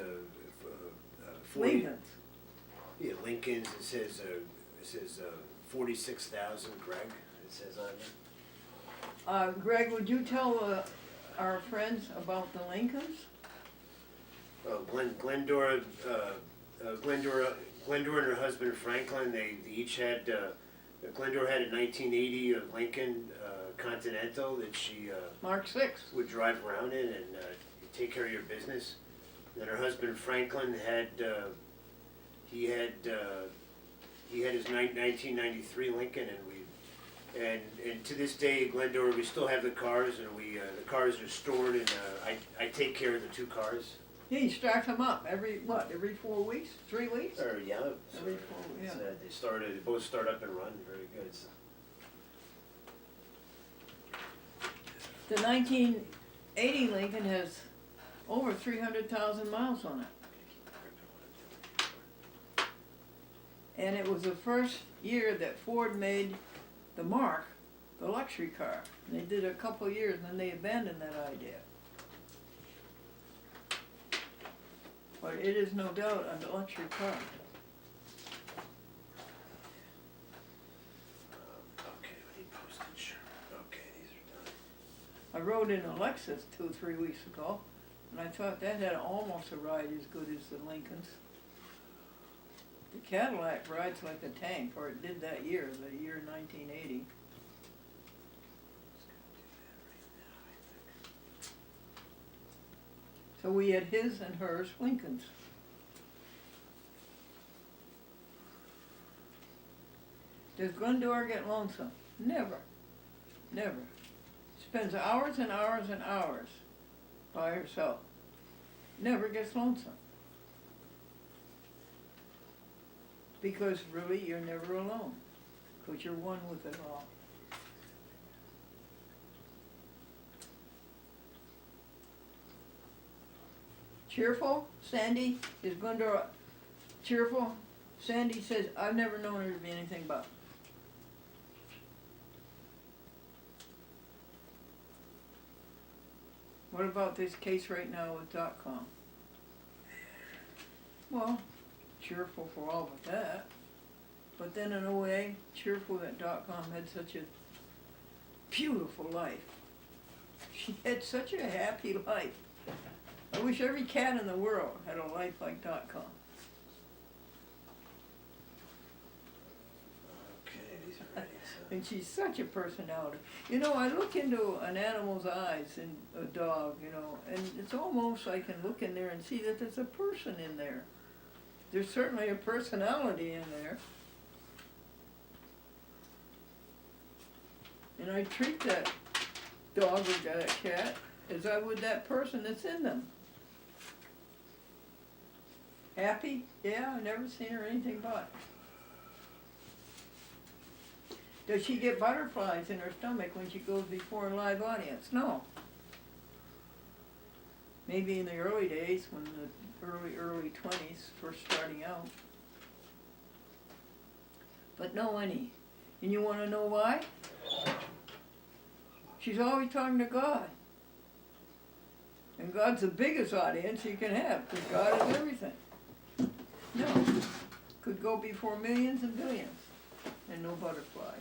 [SPEAKER 7] 40.
[SPEAKER 3] Lincoln's.
[SPEAKER 7] Yeah, Lincoln's. It says 46,000. Greg. It says on there.
[SPEAKER 3] Greg, would you tell our friends about the Lincolns?
[SPEAKER 7] Glendora and her husband Franklin. They each had. Glendora had a 1980 Lincoln Continental that she
[SPEAKER 3] Mark 6.
[SPEAKER 7] would drive around in and take care of your business. Then her husband Franklin had he had his 1993 Lincoln, and to this day, Glendora, we still have the cars, and the cars are stored, and I take care of the two cars.
[SPEAKER 3] Yeah, you stack them up every 4 weeks, 3 weeks?
[SPEAKER 7] Or yeah,
[SPEAKER 3] Every 4, yeah.
[SPEAKER 7] They both start up and run very good. So.
[SPEAKER 3] The 1980 Lincoln has over 300,000 miles on it. And it was the first year that Ford made the Mark, the luxury car. And they did a couple of years and then they abandoned that idea. But it is no doubt a luxury car.
[SPEAKER 7] Okay, we need postage. Okay, these are done.
[SPEAKER 3] I rode in a Lexus 2 or 3 weeks ago, and I thought that had almost a ride as good as the Lincoln's. The Cadillac rides like a tank, or it did that year, the year 1980. So we had his and hers Lincolns. Does Glendora get lonesome? Never. Never. Spends hours and hours and hours by herself. Never gets lonesome. Because really, you're never alone. Because you're one with it all. Cheerful? Sandy? Is Glendora cheerful? Sandy says, I've never known her to be anything but. What about this case right now with .com? Well, cheerful for all of that. But then in a way, cheerful that .com had such a beautiful life. She had such a happy life. I wish every cat in the world had a life like .com.
[SPEAKER 7] Okay, these are ready. So.
[SPEAKER 3] And she's such a personality. You know, I look into an animal's eyes in a dog, you know, and it's almost I can look in there and see that there's a person in there. There's certainly a personality in there. And I treat that dog or that cat as I would that person that's in them. Happy? Yeah, I never seen her anything but. Does she get butterflies in her stomach when she goes before a live audience? No. Maybe in the early days, when the early 20s, first starting out. But no any. And you want to know why? She's always talking to God. And God's the biggest audience you can have, because God is everything. No. Could go before millions and billions, and no butterflies.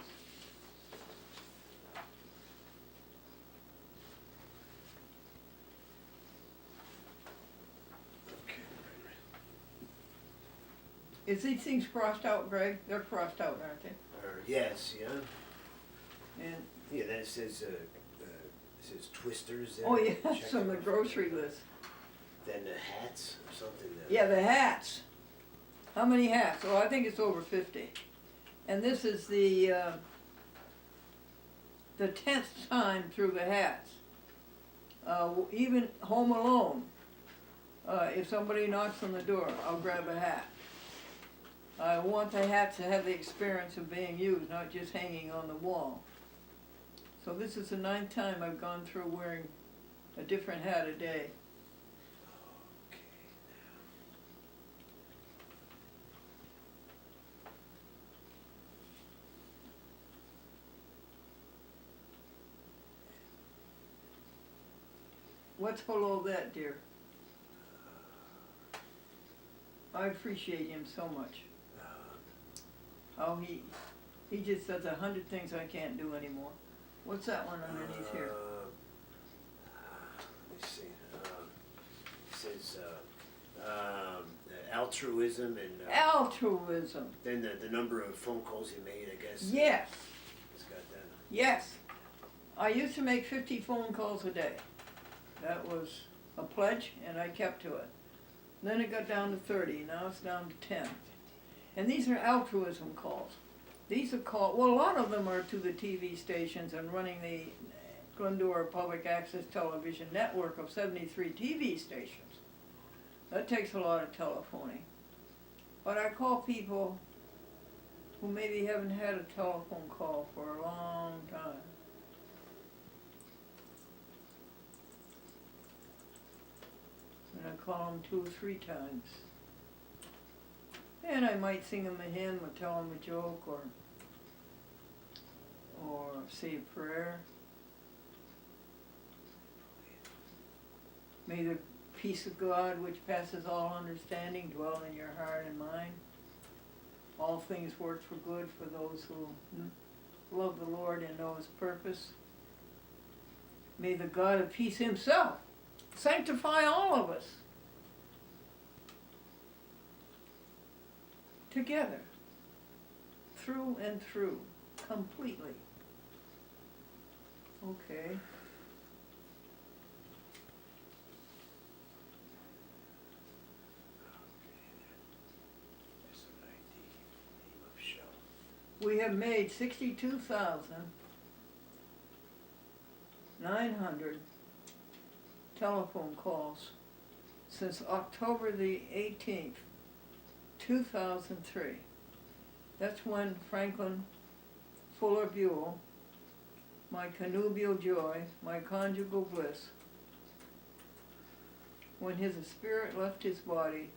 [SPEAKER 3] Is these things crossed out, Greg? They're crossed out, aren't they?
[SPEAKER 7] Yes, yeah.
[SPEAKER 3] And
[SPEAKER 7] Yeah, that says twisters there.
[SPEAKER 3] oh yeah,
[SPEAKER 7] Check
[SPEAKER 3] that's on the
[SPEAKER 7] it off.
[SPEAKER 3] grocery list.
[SPEAKER 7] Then the hats or something.
[SPEAKER 3] Yeah, the hats. How many hats? Oh, I think it's over 50. And this is the 10th time through the hats. Even Home Alone. If somebody knocks on the door, I'll grab a hat. I want the hat to have the experience of being used, not just hanging on the wall. So this is the 9th time I've gone through wearing a different hat a day. What's below that, dear? I appreciate him so much. How he just does 100 things I can't do anymore. What's that one underneath here?
[SPEAKER 7] Let me see. It says altruism and
[SPEAKER 3] Altruism.
[SPEAKER 7] then the number of phone calls he made, I guess.
[SPEAKER 3] Yes.
[SPEAKER 7] It's got that.
[SPEAKER 3] Yes. I used to make 50 phone calls a day. That was a pledge, and I kept to it. Then it got down to 30. Now it's down to 10. And these are altruism calls. These are called, well, a lot of them are to the TV stations and running the Glendora Public Access Television network of 73 TV stations. That takes a lot of telephoning. But I call people who maybe haven't had a telephone call for a long time. And I call them 2 or 3 times. And I might sing them a hymn or tell them a joke or say a prayer. May the peace of God, which passes all understanding, dwell in your heart and mind. All things work for good for those who love the Lord and know His purpose. May the God of peace Himself sanctify all of us together, through and through, completely. Okay. We have made 62,900 telephone calls since October the 18th, 2003. That's when Franklin Fuller Buell, my connubial joy, my conjugal bliss, when his spirit left his body,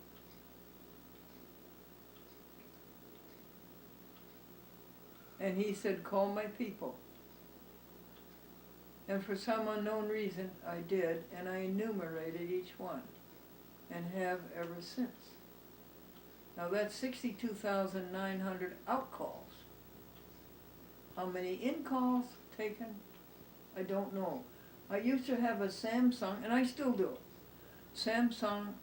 [SPEAKER 3] and he said, call my people. And for some unknown reason, I did, and I enumerated each one, and have ever since. Now that's 62,900 out calls. How many in calls taken? I don't know. I used to have a Samsung, and I still do. Samsung,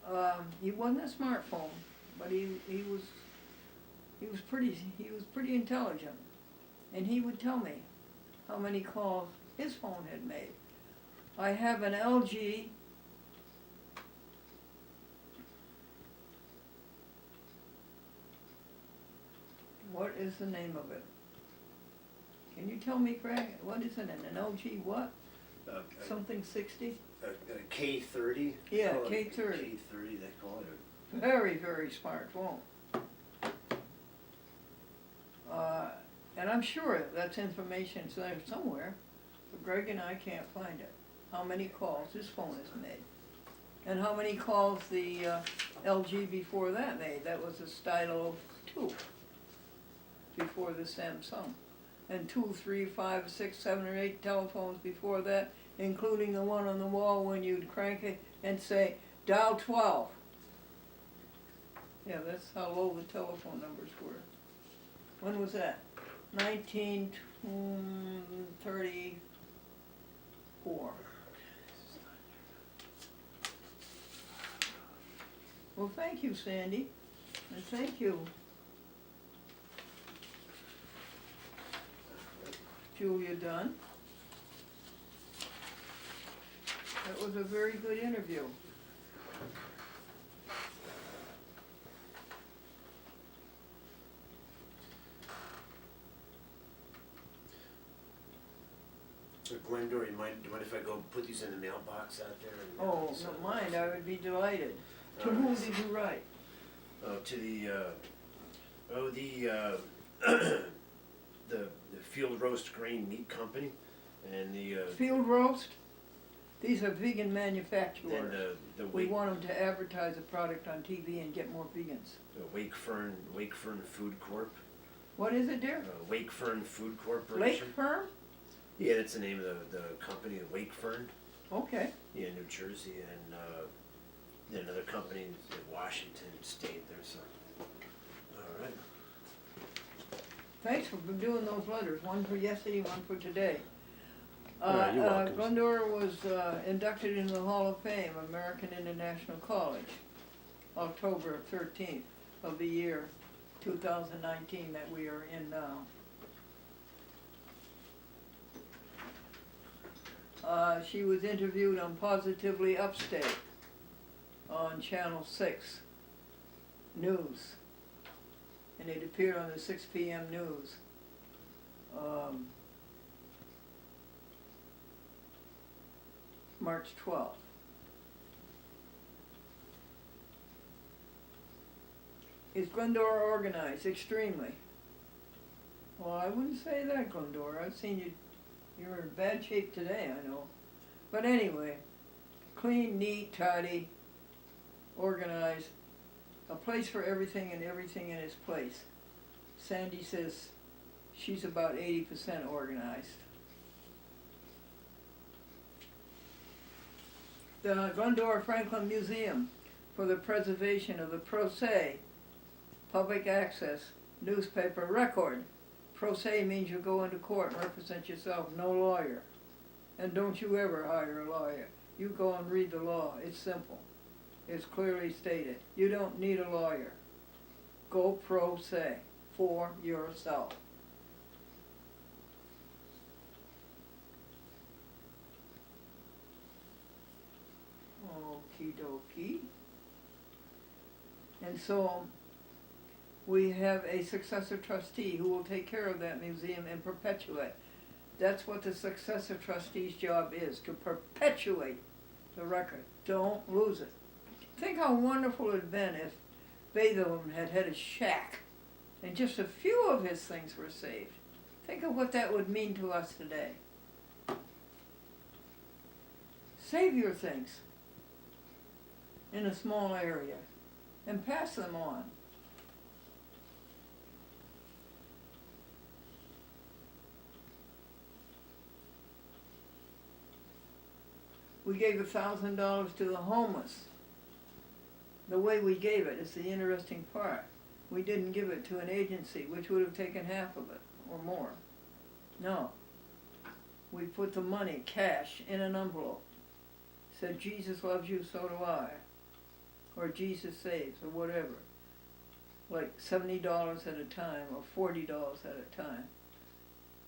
[SPEAKER 3] he wasn't a smartphone, but he was pretty intelligent. And he would tell me how many calls his phone had made. I have an LG what is the name of it? Can you tell me, Greg? What is it? An LG what? Something 60?
[SPEAKER 7] K30.
[SPEAKER 3] Yeah,
[SPEAKER 7] K30.
[SPEAKER 3] K30.
[SPEAKER 7] K30, they call it.
[SPEAKER 3] Very, very smart phone. And I'm sure that's information's there somewhere, but Greg and I can't find it. How many calls this phone has made. And how many calls the LG before that made. That was a Stylo 2 before the Samsung. And 2, 3, 5, 6, 7, or 8 telephones before that, including the one on the wall when you'd crank it and say, dial 12. Yeah, that's how low the telephone numbers were. When was that? 1934. Well, thank you, Sandy, and thank you, Julia Dunn. That was a very good interview.
[SPEAKER 7] So Glendora, do you mind if I go put these in the mailbox out there? And,
[SPEAKER 3] Oh, don't mind, I would be delighted. To
[SPEAKER 7] All
[SPEAKER 3] whom
[SPEAKER 7] right.
[SPEAKER 3] did you write?
[SPEAKER 7] To the Field Roast Grain Meat Company, and the
[SPEAKER 3] Field Roast? These are vegan manufacturers.
[SPEAKER 7] and the
[SPEAKER 3] We
[SPEAKER 7] Wake,
[SPEAKER 3] want them to advertise a product on TV and get more vegans.
[SPEAKER 7] Wake Fern Food Corp.
[SPEAKER 3] What is it, dear?
[SPEAKER 7] Wake Fern Food
[SPEAKER 3] Lake
[SPEAKER 7] Corporation.
[SPEAKER 3] Firm?
[SPEAKER 7] Yeah, that's the name of the company, Wake Fern.
[SPEAKER 3] Okay.
[SPEAKER 7] Yeah, New Jersey, and then another company in Washington State. There's all right.
[SPEAKER 3] Thanks for doing those letters, one for yesterday, one for today.
[SPEAKER 7] You're welcome.
[SPEAKER 3] Glendora was inducted into the Hall of Fame, American International College, October 13th of the year 2019 that we are in now. She was interviewed on Positively Upstate on Channel 6 News, and it appeared on the 6 p.m. news. March 12th. Is Glendora organized? Extremely. Well, I wouldn't say that, Glendora. I've seen you. You're in bad shape today, I know. But anyway, clean, neat, tidy, organized, a place for everything and everything in its place. Sandy says she's about 80% organized. The Glendora Franklin Museum for the preservation of the pro se, public access newspaper record. Pro se means you go into court and represent yourself, no lawyer. And don't you ever hire a lawyer. You go and read the law. It's simple. It's clearly stated. You don't need a lawyer. Go pro se for yourself. Okie dokie. And so we have a successor trustee who will take care of that museum and perpetuate. That's what the successor trustee's job is, to perpetuate the record. Don't lose it. Think how wonderful it would have been if Beethoven had had a shack and just a few of his things were saved. Think of what that would mean to us today. Save your things in a small area and pass them on. We gave $1,000 to the homeless. The way we gave it is the interesting part. We didn't give it to an agency, which would have taken half of it or more. No. We put the money, cash, in an envelope. Said, Jesus loves you, so do I. Or Jesus saves, or whatever. Like $70 at a time, or $40 at a time.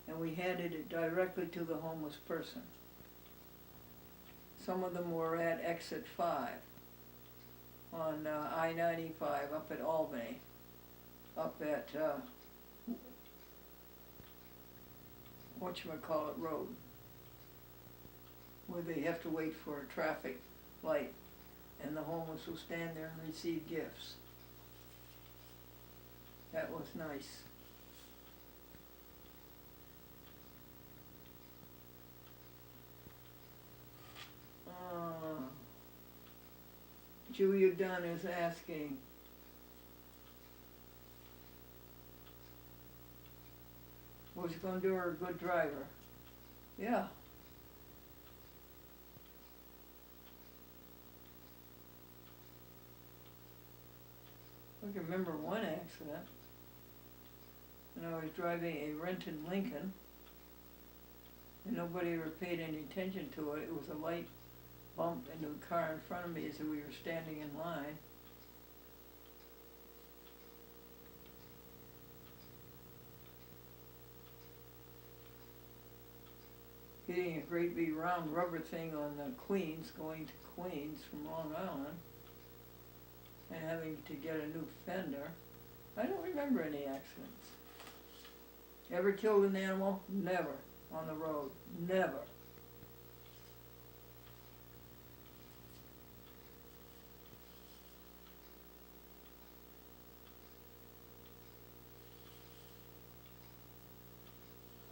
[SPEAKER 3] And we handed it directly to the homeless person. Some of them were at exit 5 on I-95 up at Albany, up at whatchamacallit road, where they have to wait for a traffic light. and the homeless will stand there and receive gifts. That was nice. Julia Dunn is asking, was Glendora a good driver? Yeah. I can remember one accident, and I was driving a rented Lincoln, and nobody ever paid any attention to it. It was a light bump into the car in front of me as we were standing in line. Hitting a great big round rubber thing on the Queens, going to Queens from Long Island, and having to get a new fender. I don't remember any accidents. Ever killed an animal? Never. On the road. Never.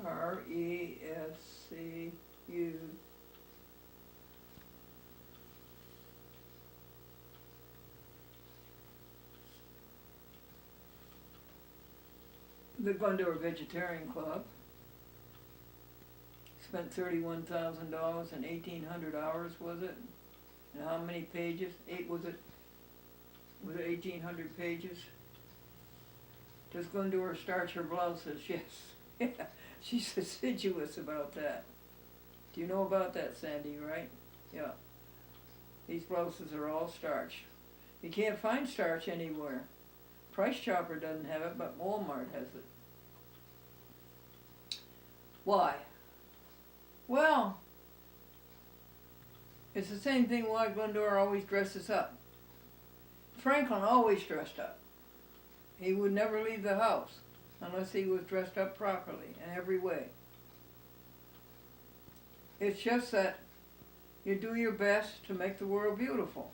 [SPEAKER 3] RESCU. The Glendora Vegetarian Club spent $31,000 and 1,800 hours, was it? And how many pages? Was it 1,800 pages? Does Glendora starch her blouses? Yes. Yeah, she's assiduous about that. Do you know about that, Sandy, right? Yeah. These blouses are all starched. You can't find starch anywhere. Price Chopper doesn't have it, but Walmart has it. Why? Well, it's the same thing why Glendora always dresses up. Franklin always dressed up. He would never leave the house unless he was dressed up properly in every way. It's just that you do your best to make the world beautiful.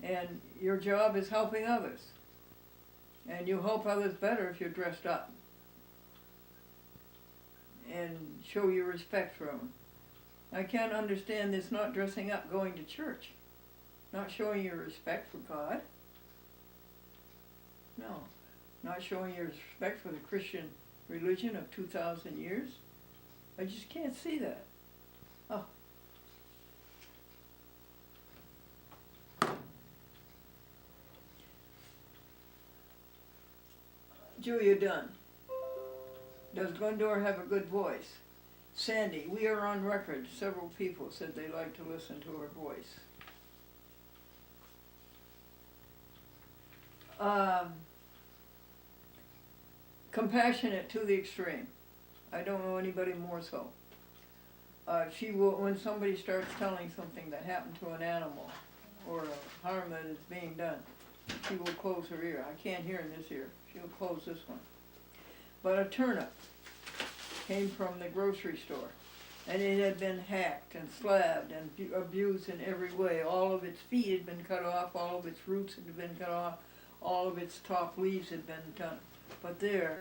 [SPEAKER 3] And your job is helping others. And you help others better if you're dressed up. And show your respect for them. I can't understand this not dressing up, going to church. Not showing your respect for God. No. Not showing your respect for the Christian religion of 2,000 years. I just can't see that. Oh. Julia Dunn. Does Glendora have a good voice? Sandy, we are on record. Several people said they like to listen to her voice. Compassionate to the extreme. I don't know anybody more so. She will, when somebody starts telling something that happened to an animal or a harm that is being done, she will close her ear. I can't hear in this ear. She'll close this one. But a turnip came from the grocery store, and it had been hacked and slabbed and abused in every way. All of its feet had been cut off, all of its roots had been cut off, all of its top leaves had been done. But there,